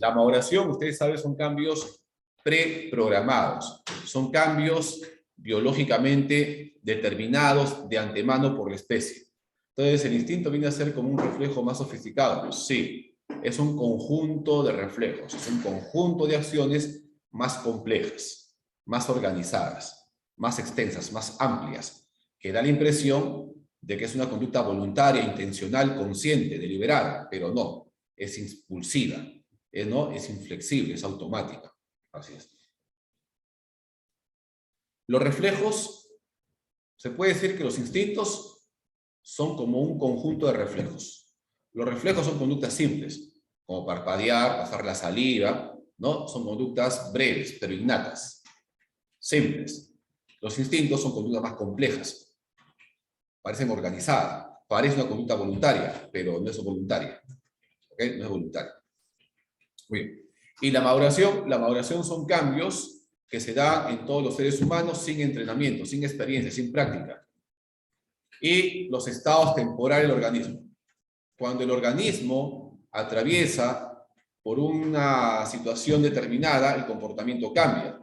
La maduración, ustedes saben, son cambios preprogramados, son cambios biológicamente determinados de antemano por la especie. Entonces, ¿el instinto viene a ser como un reflejo más sofisticado? Sí, es un conjunto de reflejos, es un conjunto de acciones más complejas, más organizadas, más extensas, más amplias, que da la impresión de que es una conducta voluntaria, intencional, consciente, deliberada, pero no, es impulsiva, no, es inflexible, es automática. Así es. Los reflejos, se puede decir que los instintos son como un conjunto de reflejos. Los reflejos son conductas simples, como parpadear, pasar la saliva, ¿no? Son conductas breves, pero innatas, simples. Los instintos son conductas más complejas, parecen organizadas, parece una conducta voluntaria, pero no es voluntaria. ¿Ok? No es voluntaria. Muy bien. Y la maduración son cambios que se dan en todos los seres humanos sin entrenamiento, sin experiencia, sin práctica. Y los estados temporales del organismo. Cuando el organismo atraviesa por una situación determinada, el comportamiento cambia.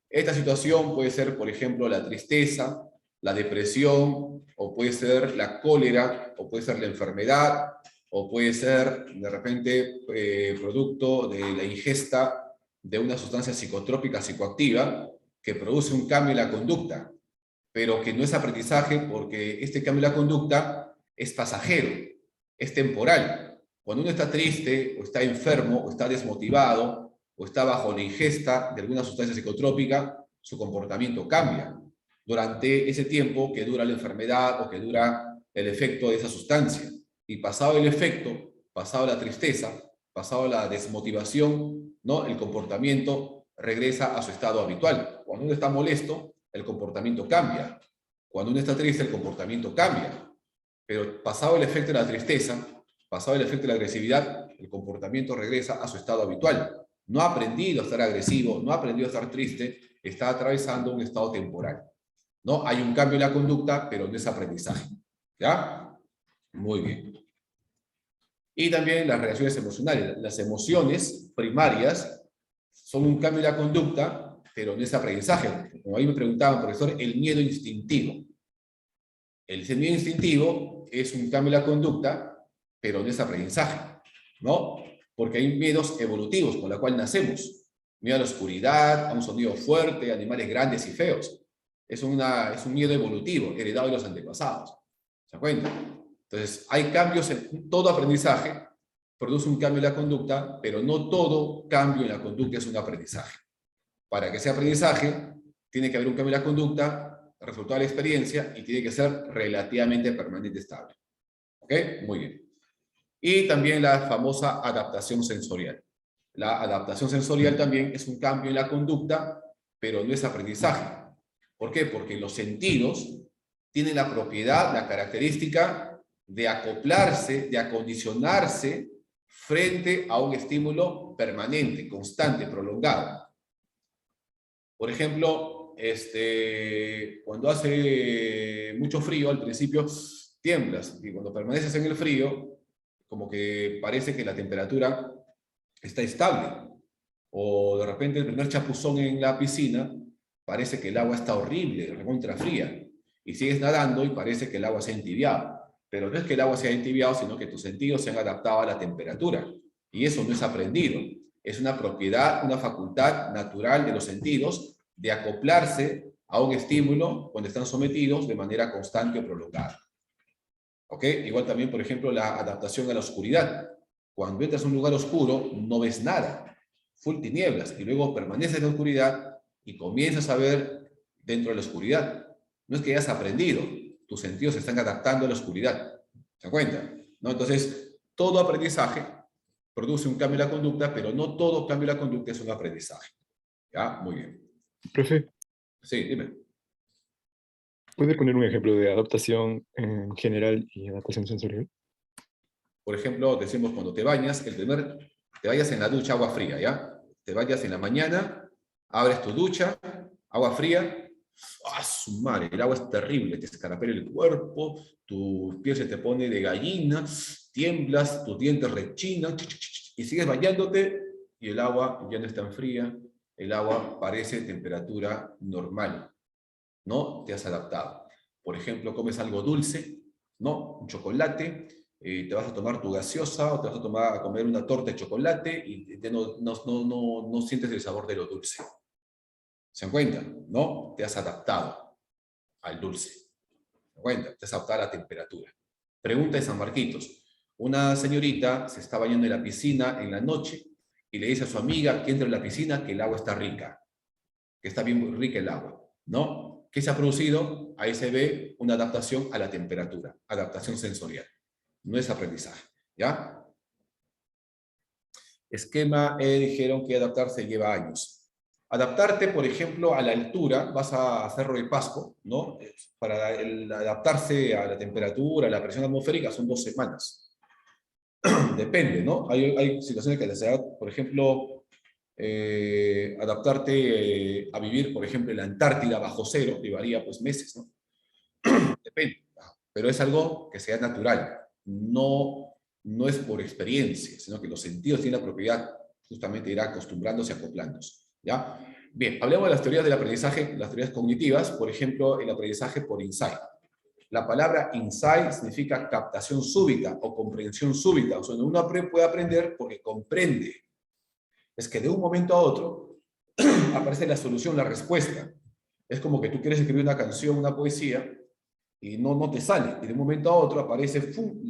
Esta situación puede ser, por ejemplo, la tristeza, la depresión, o puede ser la cólera, o puede ser la enfermedad, o puede ser, de repente, producto de la ingesta de una sustancia psicotrópica psicoactiva que produce un cambio en la conducta, pero que no es aprendizaje porque este cambio en la conducta es pasajero, es temporal. Cuando uno está triste, o está enfermo, o está desmotivado, o está bajo la ingesta de alguna sustancia psicotrópica, su comportamiento cambia durante ese tiempo que dura la enfermedad o que dura el efecto de esa sustancia. Y pasado el efecto, pasado la tristeza, pasado la desmotivación, ¿no? El comportamiento regresa a su estado habitual. Cuando uno está molesto, el comportamiento cambia. Cuando uno está triste, el comportamiento cambia. Pero pasado el efecto de la tristeza, pasado el efecto de la agresividad, el comportamiento regresa a su estado habitual. No ha aprendido a estar agresivo, no ha aprendido a estar triste, está atravesando un estado temporal. ¿No? Hay un cambio en la conducta, pero no es aprendizaje. ¿Ya? Muy bien. Y también las reacciones emocionales. Las emociones primarias son un cambio en la conducta, pero no es aprendizaje. Como ahí me preguntaban, profesor, el miedo instintivo. El miedo instintivo es un cambio en la conducta, pero no es aprendizaje, ¿no? Porque hay miedos evolutivos con los cuales nacemos. Miedo a la oscuridad, a un sonido fuerte, a animales grandes y feos. Es un miedo evolutivo, heredado de los antepasados. ¿Se dan cuenta? Entonces, hay cambios en todo aprendizaje, produce un cambio en la conducta, pero no todo cambio en la conducta es un aprendizaje. Para que sea aprendizaje, tiene que haber un cambio en la conducta, resultado de la experiencia, y tiene que ser relativamente permanente estable. ¿Ok? Muy bien. Y también la famosa adaptación sensorial. La adaptación sensorial también es un cambio en la conducta, pero no es aprendizaje. ¿Por qué? Porque los sentidos tienen la propiedad, la característica de acoplarse, de acondicionarse frente a un estímulo permanente, constante, prolongado. Por ejemplo, cuando hace mucho frío, al principio tiemblas, y cuando permaneces en el frío, como que parece que la temperatura está estable. O de repente el primer chapuzón en la piscina, parece que el agua está horrible, recontra fría. Y sigues nadando y parece que el agua se ha entibiado. Pero no es que el agua se ha entibiado, sino que tus sentidos se han adaptado a la temperatura. Y eso no es aprendido. Es una propiedad, una facultad natural de los sentidos de acoplarse a un estímulo cuando están sometidos de manera constante o prolongada. ¿Ok? Igual también, por ejemplo, la adaptación a la oscuridad. Cuando entras a un lugar oscuro, no ves nada, full tinieblas, y luego permaneces en la oscuridad y comienzas a ver dentro de la oscuridad. No es que hayas aprendido, tus sentidos se están adaptando a la oscuridad. ¿Se dan cuenta? ¿No? Entonces, todo aprendizaje produce un cambio en la conducta, pero no todo cambio en la conducta es un aprendizaje. ¿Ya? Muy bien. Profe, Sí, dime. ¿puede poner un ejemplo de adaptación en general y adaptación sensorial? Por ejemplo, decimos cuando te bañas, te vayas en la ducha agua fría, ¿ya? Te vayas en la mañana, abres tu ducha, agua fría, ¡ah, su madre! El agua es terrible, te escarapela el cuerpo, tu piel se te pone de gallina, tiemblas, tus dientes rechinan, y sigues bañándote, y el agua ya no es tan fría, el agua parece temperatura normal, ¿no? Te has adaptado. Por ejemplo, comes algo dulce, ¿no? Un chocolate, te vas a tomar tu gaseosa o te vas a comer una torta de chocolate y no sientes el sabor de lo dulce. ¿Se dan cuenta? ¿No? Te has adaptado al dulce. ¿Se dan cuenta? Te has adaptado a la temperatura. Pregunta de San Marquitos. Una señorita se está bañando en la piscina en la noche y le dice a su amiga que entre en la piscina que el agua está rica, que está bien rica el agua, ¿no? ¿Qué se ha producido? Ahí se ve una adaptación a la temperatura, adaptación sensorial. No es aprendizaje, ¿ya? Esquema E dijeron que adaptarse lleva años. Adaptarte, por ejemplo, a la altura, vas a Cerro de Pasco, ¿no? Para adaptarse a la temperatura, a la presión atmosférica, son 2 semanas. Depende, ¿no? Hay situaciones que la ciudad, por ejemplo, adaptarte a vivir, por ejemplo, en la Antártida bajo cero, llevaría pues meses, ¿no? Depende, pero es algo que sea natural, no es por experiencia, sino que los sentidos tienen la propiedad justamente de ir acostumbrándose, acoplándose, ¿ya? Bien, hablemos de las teorías del aprendizaje, las teorías cognitivas, por ejemplo, el aprendizaje por insight. La palabra insight significa captación súbita o comprensión súbita, o sea, uno puede aprender porque comprende. Es que de un momento a otro aparece la solución, la respuesta. Es como que tú quieres escribir una canción, una poesía, y no te sale. Y de un momento a otro aparece, ¡fum!,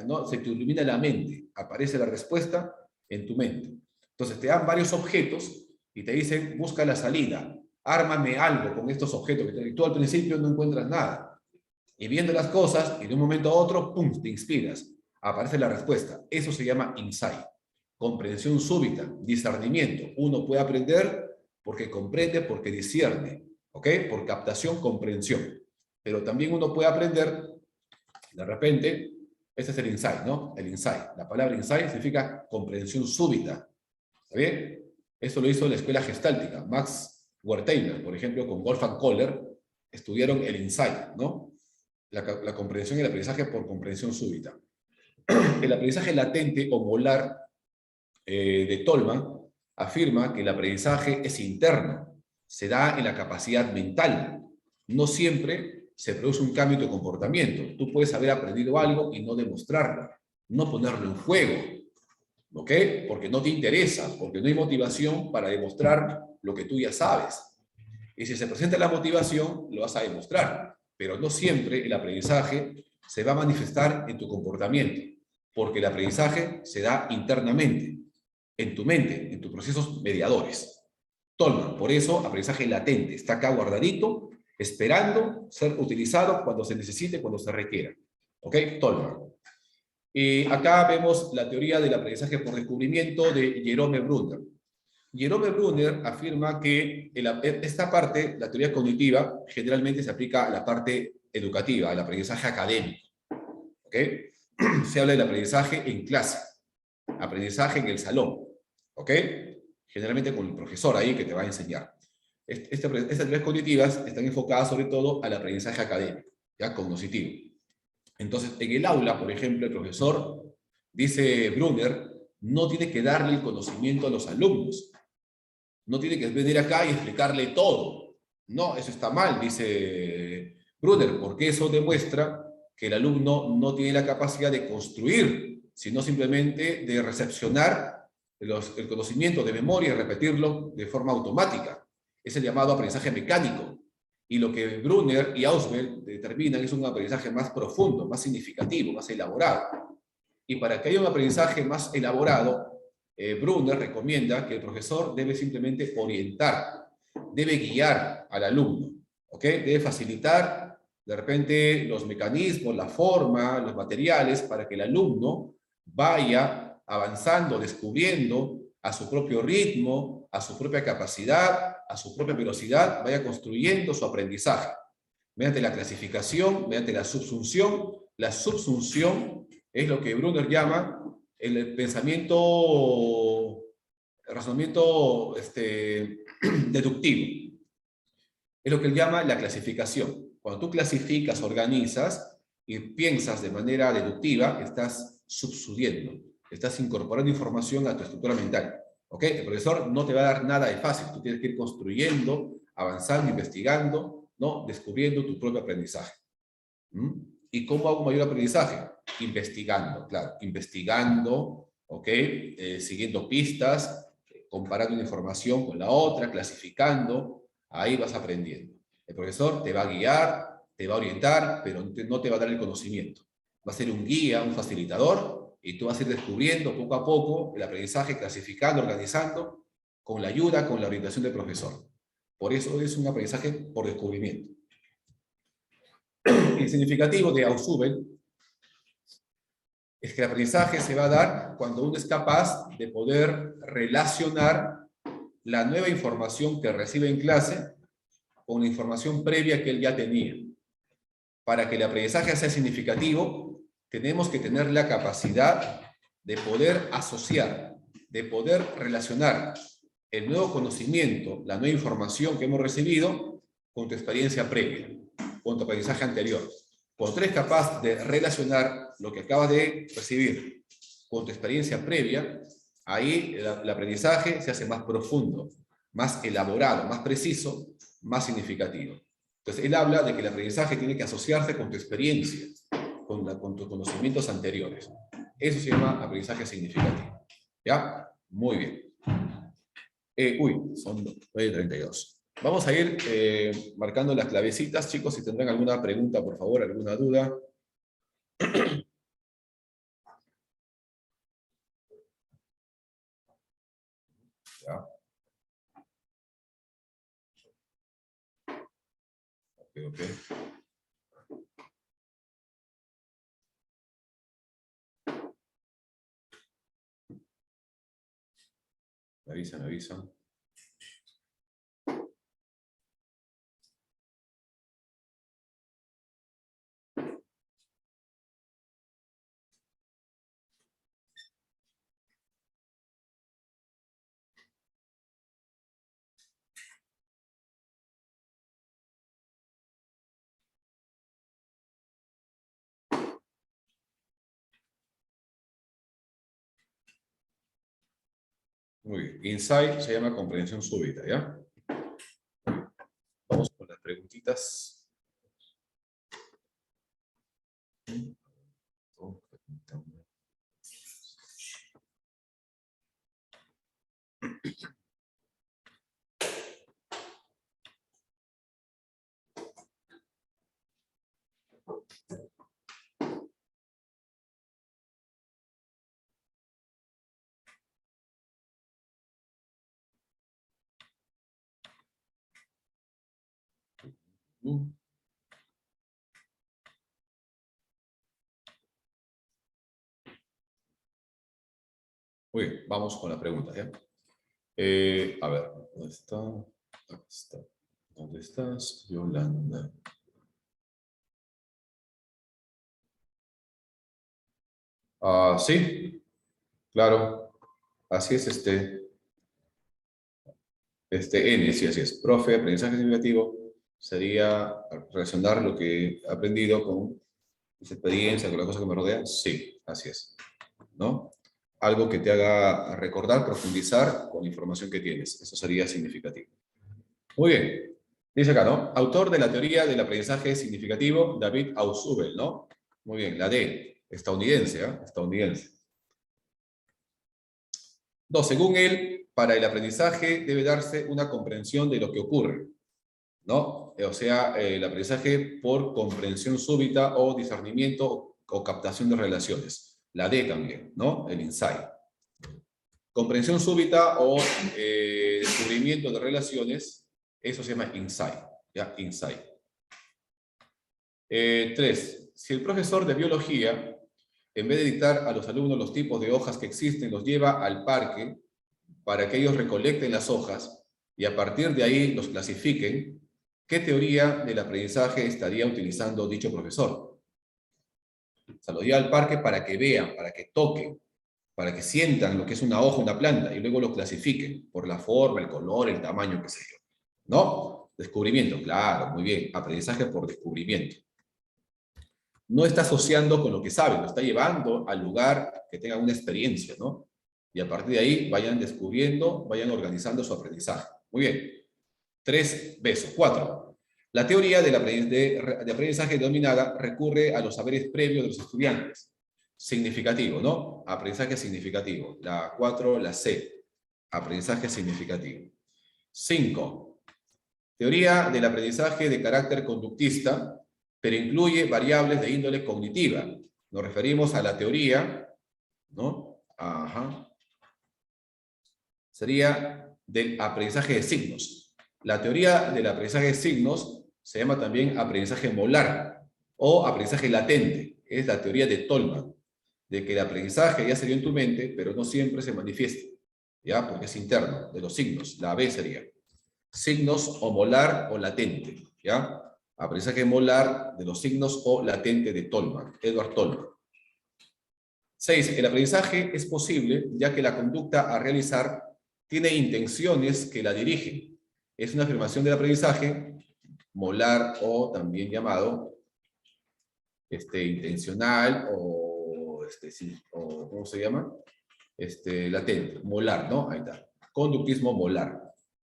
¿no? Se te ilumina la mente, aparece la respuesta en tu mente. Entonces te dan varios objetos y te dicen, busca la salida, ármame algo con estos objetos, que tú al principio no encuentras nada. Y viendo las cosas, y de un momento a otro, ¡pum!, te inspiras. Aparece la respuesta. Eso se llama insight. Comprensión súbita, discernimiento. Uno puede aprender porque comprende, porque discierne. ¿Ok? Por captación, comprensión. Pero también uno puede aprender, de repente, este es el insight, ¿no? El insight. La palabra insight significa comprensión súbita. ¿Está bien? Eso lo hizo la escuela gestáltica. Max Wertheimer, por ejemplo, con Wolfgang Kohler, estudiaron el insight, ¿no? La comprensión y el aprendizaje por comprensión súbita. El aprendizaje latente o molar de Tolman afirma que el aprendizaje es interno, se da en la capacidad mental. No siempre se produce un cambio en tu comportamiento. Tú puedes haber aprendido algo y no demostrarlo, no ponerlo en juego, ¿ok? Porque no te interesa, porque no hay motivación para demostrar lo que tú ya sabes. Y si se presenta la motivación, lo vas a demostrar. Pero no siempre el aprendizaje se va a manifestar en tu comportamiento, porque el aprendizaje se da internamente, en tu mente, en tus procesos mediadores. Tolman, por eso, aprendizaje latente, está acá guardadito, esperando ser utilizado cuando se necesite, cuando se requiera. ¿Ok? Tolman. Acá vemos la teoría del aprendizaje por descubrimiento de Jerome Bruner. Jerome Bruner afirma que esta parte, la teoría cognitiva, generalmente se aplica a la parte educativa, al aprendizaje académico. ¿Ok? Se habla del aprendizaje en clase, aprendizaje en el salón. ¿Ok? Generalmente con el profesor ahí que te va a enseñar. Estas teorías cognitivas están enfocadas sobre todo al aprendizaje académico, ya cognoscitivo. Entonces, en el aula, por ejemplo, el profesor, dice Bruner, no tiene que darle el conocimiento a los alumnos. No tiene que venir acá y explicarle todo. No, eso está mal, dice Bruner, porque eso demuestra que el alumno no tiene la capacidad de construir, sino simplemente de recepcionar el conocimiento de memoria y repetirlo de forma automática. Es el llamado aprendizaje mecánico. Y lo que Brunner y Ausubel determinan es un aprendizaje más profundo, más significativo, más elaborado. Y para que haya un aprendizaje más elaborado, Brunner recomienda que el profesor debe simplemente orientar, debe guiar al alumno, ¿ok? Debe facilitar de repente los mecanismos, la forma, los materiales para que el alumno vaya avanzando, descubriendo a su propio ritmo, a su propia capacidad, a su propia velocidad, vaya construyendo su aprendizaje. Mediante la clasificación, mediante la subsunción. La subsunción es lo que Brunner llama el pensamiento, el razonamiento deductivo. Es lo que él llama la clasificación. Cuando tú clasificas, organizas y piensas de manera deductiva, estás subsudiendo, estás incorporando información a tu estructura mental. ¿Ok? El profesor no te va a dar nada de fácil, tú tienes que ir construyendo, avanzando, investigando, ¿no? Descubriendo tu propio aprendizaje. ¿Mm? ¿Y cómo hago mayor aprendizaje? Investigando, claro, investigando, ¿ok? Siguiendo pistas, comparando una información con la otra, clasificando, ahí vas aprendiendo. El profesor te va a guiar, te va a orientar, pero no te va a dar el conocimiento. Va a ser un guía, un facilitador, y tú vas a ir descubriendo poco a poco el aprendizaje, clasificando, organizando, con la ayuda, con la orientación del profesor. Por eso es un aprendizaje por descubrimiento. El significativo de Ausubel es que el aprendizaje se va a dar cuando uno es capaz de poder relacionar la nueva información que recibe en clase con la información previa que él ya tenía. Para que el aprendizaje sea significativo, tenemos que tener la capacidad de poder asociar, de poder relacionar el nuevo conocimiento, la nueva información que hemos recibido con tu experiencia previa, con tu aprendizaje anterior. Cuando tú eres capaz de relacionar lo que acabas de recibir con tu experiencia previa, ahí el aprendizaje se hace más profundo, más elaborado, más preciso, más significativo. Entonces, él habla de que el aprendizaje tiene que asociarse con tu experiencia, con tus conocimientos anteriores. Eso se llama aprendizaje significativo. ¿Ya? Muy bien. Son 9:32. Vamos a ir marcando las clavecitas, chicos, si tendrán alguna pregunta, por favor, alguna duda. ¿Ya? Ok. Me avisan. Muy bien. Insight se llama comprensión súbita, ¿ya? Vamos con las preguntitas. Muy bien, vamos con la pregunta, ¿ya? A ver, ¿dónde está? Acá está. ¿Dónde estás, Yolanda? Sí, claro. Así es, N, sí, así es. Profe, aprendizaje significativo sería relacionar lo que he aprendido con esa experiencia, con las cosas que me rodean. Sí, así es. ¿No? Algo que te haga recordar, profundizar con la información que tienes. Eso sería significativo. Muy bien. Dice acá, ¿no? Autor de la teoría del aprendizaje significativo, David Ausubel, ¿no? Muy bien, la D, estadounidense, ¿eh? Estadounidense. 2. Según él, para el aprendizaje debe darse una comprensión de lo que ocurre. ¿no? O sea, el aprendizaje por comprensión súbita o discernimiento o captación de relaciones. La D también, ¿no? El insight. Comprensión súbita o descubrimiento de relaciones, eso se llama insight, ¿ya? Insight. 3. Si el profesor de biología, en vez de dictar a los alumnos los tipos de hojas que existen, los lleva al parque para que ellos recolecten las hojas y a partir de ahí los clasifiquen, ¿qué teoría del aprendizaje estaría utilizando dicho profesor? O sea, los lleva al parque para que vean, para que toquen, para que sientan lo que es una hoja, una planta, y luego lo clasifiquen por la forma, el color, el tamaño, qué sé yo. ¿No? Descubrimiento, claro, muy bien. Aprendizaje por descubrimiento. No está asociando con lo que sabe, lo está llevando al lugar que tenga una experiencia, ¿no? Y a partir de ahí vayan descubriendo, vayan organizando su aprendizaje. Muy bien. 3 besos. 4. La teoría de aprendizaje denominada recurre a los saberes previos de los estudiantes. Significativo, ¿no? Aprendizaje significativo. La 4, la C. Aprendizaje significativo. 5. Teoría del aprendizaje de carácter conductista, pero incluye variables de índole cognitiva. Nos referimos a la teoría, ¿no? Ajá. Sería del aprendizaje de signos. La teoría del aprendizaje de signos se llama también aprendizaje molar o aprendizaje latente. Es la teoría de Tolman, de que el aprendizaje ya se dio en tu mente, pero no siempre se manifiesta, ¿ya? Porque es interno, de los signos. La B sería signos o molar o latente, ¿ya? Aprendizaje molar de los signos o latente de Tolman, Edward Tolman. 6. El aprendizaje es posible ya que la conducta a realizar tiene intenciones que la dirigen. Es una afirmación del aprendizaje molar o también llamado intencional o ¿cómo se llama? Latente, molar, ¿no? Ahí está. Conductismo molar.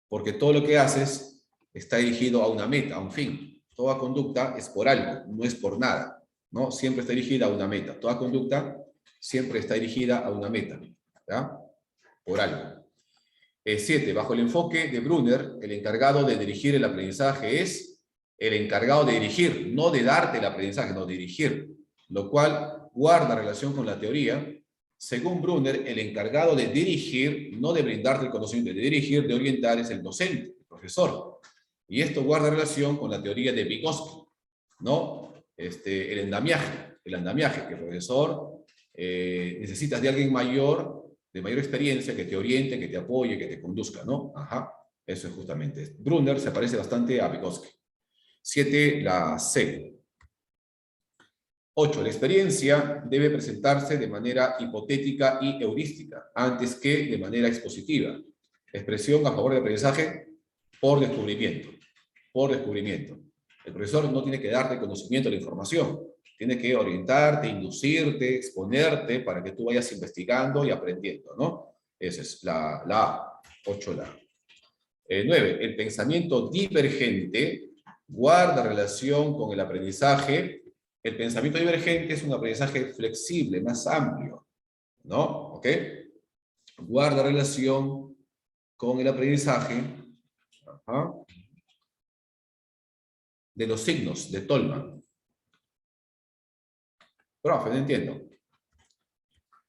Porque todo lo que haces está dirigido a una meta, a un fin. Toda conducta es por algo, no es por nada, ¿no? Siempre está dirigida a una meta. Toda conducta siempre está dirigida a una meta, ¿ya? Por algo. 7. Bajo el enfoque de Brunner, el encargado de dirigir el aprendizaje es el encargado de dirigir, no de darte el aprendizaje, no de dirigir, lo cual guarda relación con la teoría. Según Brunner, el encargado de dirigir, no de brindarte el conocimiento, de dirigir, de orientar, es el docente, el profesor. Y esto guarda relación con la teoría de Vygotsky, ¿no? El andamiaje, que el profesor necesitas de alguien mayor, de mayor experiencia, que te oriente, que te apoye, que te conduzca, ¿no? Ajá, eso es justamente. Brunner se parece bastante a Vygotsky. 7, la C. 8. La experiencia debe presentarse de manera hipotética y heurística, antes que de manera expositiva. Expresión a favor del aprendizaje por descubrimiento. Por descubrimiento. El profesor no tiene que darte conocimiento de la información, tiene que orientarte, inducirte, exponerte para que tú vayas investigando y aprendiendo, ¿no? Esa es la A, 8 la A. 9. El pensamiento divergente guarda relación con el aprendizaje. El pensamiento divergente es un aprendizaje flexible, más amplio, ¿no? ¿Ok? Guarda relación con el aprendizaje de los signos de Tolman. Profe, no entiendo.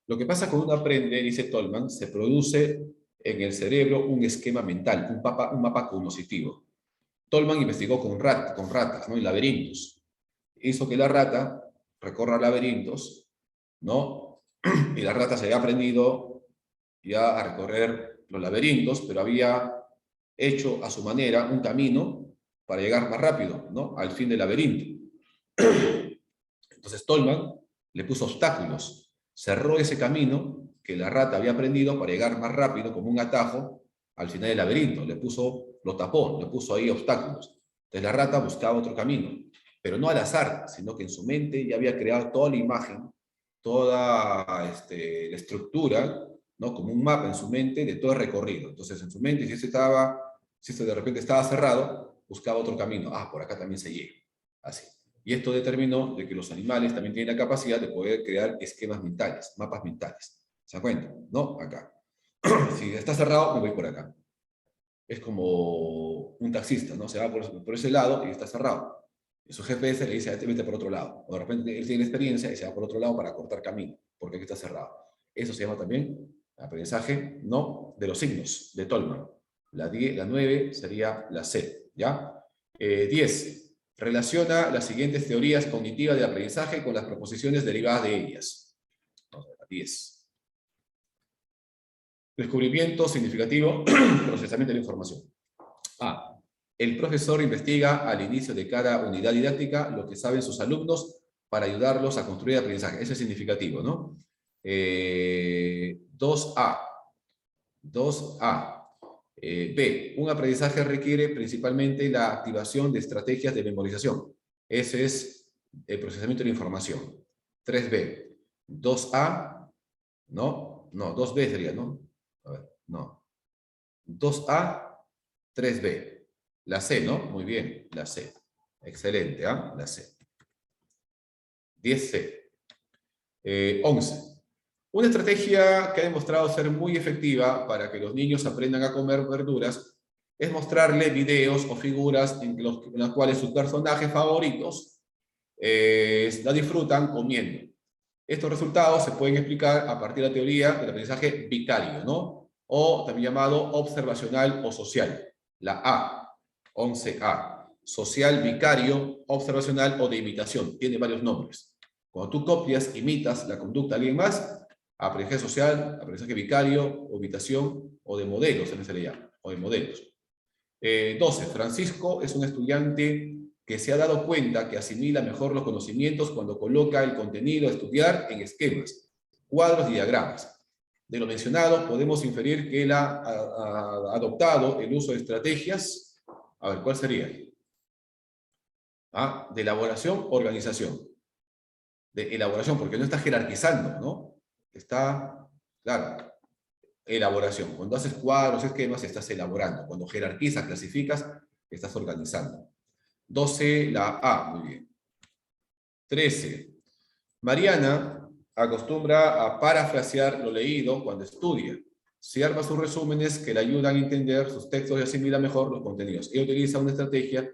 Lo que pasa cuando uno aprende, dice Tolman, se produce en el cerebro un esquema mental, un mapa cognoscitivo. Tolman investigó con ratas, ¿no? En laberintos. Hizo que la rata recorra laberintos, ¿no? Y la rata se había aprendido ya a recorrer los laberintos, pero había hecho a su manera un camino para llegar más rápido, ¿no? Al fin del laberinto. Entonces Tolman le puso obstáculos, cerró ese camino que la rata había aprendido para llegar más rápido como un atajo al final del laberinto. Lo tapó, le puso ahí obstáculos. Entonces la rata buscaba otro camino, pero no al azar, sino que en su mente ya había creado toda la imagen, toda la estructura, ¿no? Como un mapa en su mente de todo el recorrido. Entonces en su mente, si este de repente estaba cerrado, buscaba otro camino. Ah, por acá también se llega. Así. Y esto determinó de que los animales también tienen la capacidad de poder crear esquemas mentales, mapas mentales. ¿Se dan cuenta? ¿No? Acá. Si está cerrado, me voy por acá. es como un taxista, ¿no? Se va por ese lado y está cerrado. Y su GPS le dice, vete por otro lado. O de repente él tiene experiencia y se va por otro lado para cortar camino, porque aquí está cerrado. Eso se llama también aprendizaje no de los signos, de Tolman. La 9 sería la C, ¿ya? 10. Relaciona las siguientes teorías cognitivas de aprendizaje con las proposiciones derivadas de ellas. Vamos a ver, 10. Descubrimiento significativo, procesamiento de la información. A. El profesor investiga al inicio de cada unidad didáctica lo que saben sus alumnos para ayudarlos a construir aprendizaje. Ese es significativo, ¿no? 2A. 2A. B. Un aprendizaje requiere principalmente la activación de estrategias de memorización. Ese es el procesamiento de la información. 3B. 2A. No, 2B sería, ¿no? A ver, no. 2A, 3B. La C, ¿no? Muy bien, la C. Excelente, ¿ah? La C. 10C. 11. Una estrategia que ha demostrado ser muy efectiva para que los niños aprendan a comer verduras es mostrarle videos o figuras en las cuales sus personajes favoritos la disfrutan comiendo. Estos resultados se pueden explicar a partir de la teoría del aprendizaje vicario, ¿no? O también llamado observacional o social. La A, 11A. Social, vicario, observacional o de imitación. Tiene varios nombres. Cuando tú copias, imitas la conducta de alguien más, aprendizaje social, aprendizaje vicario, o imitación, o de modelos, se le llama, o de modelos. 12. Francisco es un estudiante que se ha dado cuenta que asimila mejor los conocimientos cuando coloca el contenido a estudiar en esquemas, cuadros y diagramas. De lo mencionado, podemos inferir que él ha adoptado el uso de estrategias. A ver, ¿cuál sería? De elaboración, organización. De elaboración, porque no está jerarquizando, ¿no? Está, claro, elaboración. Cuando haces cuadros, esquemas, estás elaborando. Cuando jerarquizas, clasificas, estás organizando. 12, la A, muy bien. 13. Mariana acostumbra a parafrasear lo leído cuando estudia. Se arma sus resúmenes que le ayudan a entender sus textos y asimila mejor los contenidos. Ella utiliza una estrategia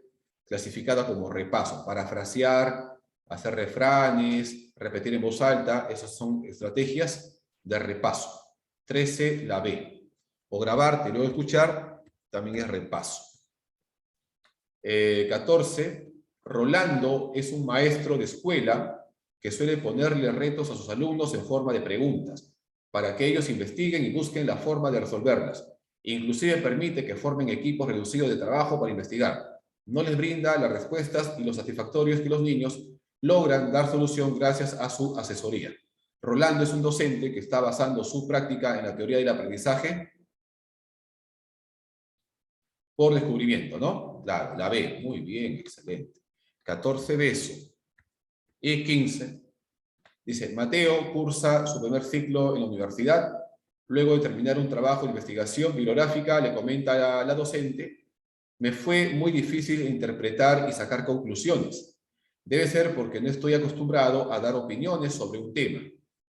clasificada como repaso. Parafrasear, hacer refranes, repetir en voz alta, esas son estrategias de repaso. 13, la B. O grabarte y luego escuchar, también es repaso. 14, Rolando es un maestro de escuela que suele ponerle retos a sus alumnos en forma de preguntas, para que ellos investiguen y busquen la forma de resolverlas. Inclusive permite que formen equipos reducidos de trabajo para investigar. No les brinda las respuestas y los satisfactorios que los niños logran dar solución gracias a su asesoría. Rolando es un docente que está basando su práctica en la teoría del aprendizaje por descubrimiento, ¿no? Claro, la B, muy bien, excelente. 14 besos. Y 15. Dice, Mateo cursa su primer ciclo en la universidad. Luego de terminar un trabajo de investigación bibliográfica, le comenta a la docente, me fue muy difícil interpretar y sacar conclusiones. Debe ser porque no estoy acostumbrado a dar opiniones sobre un tema.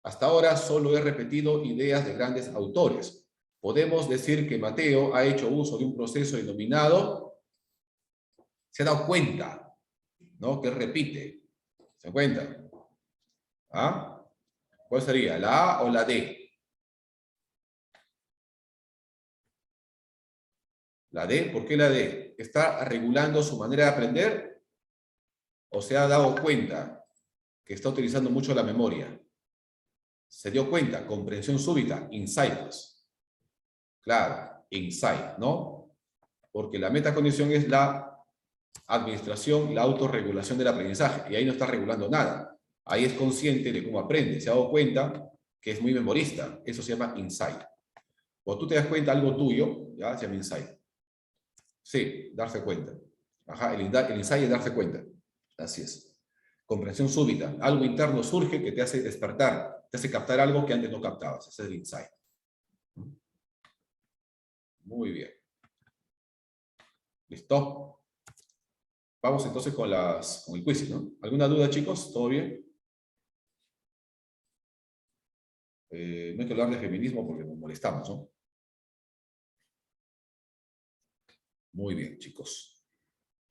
Hasta ahora solo he repetido ideas de grandes autores. Podemos decir que Mateo ha hecho uso de un proceso denominado, se ha dado cuenta, ¿no? Que repite. ¿Se da cuenta? ¿Ah? ¿Cuál sería? ¿La A o la D? La D, ¿por qué la D? ¿Está regulando su manera de aprender? ¿O se ha dado cuenta que está utilizando mucho la memoria? Se dio cuenta, comprensión súbita, insights. Claro, insight, ¿no? Porque la metacondición es la administración, la autorregulación del aprendizaje, y ahí no está regulando nada. Ahí es consciente de cómo aprende, se ha dado cuenta que es muy memorista, eso se llama insight. Cuando tú te das cuenta de algo tuyo, ya se llama insight. Sí, darse cuenta. Ajá, el insight es darse cuenta. Así es. Comprensión súbita. Algo interno surge que te hace despertar, te hace captar algo que antes no captabas. Ese es el insight. Muy bien. ¿Listo? Vamos entonces con el quiz, ¿no? ¿Alguna duda, chicos? ¿Todo bien? No hay que hablar de feminismo porque nos molestamos, ¿no? Muy bien, chicos.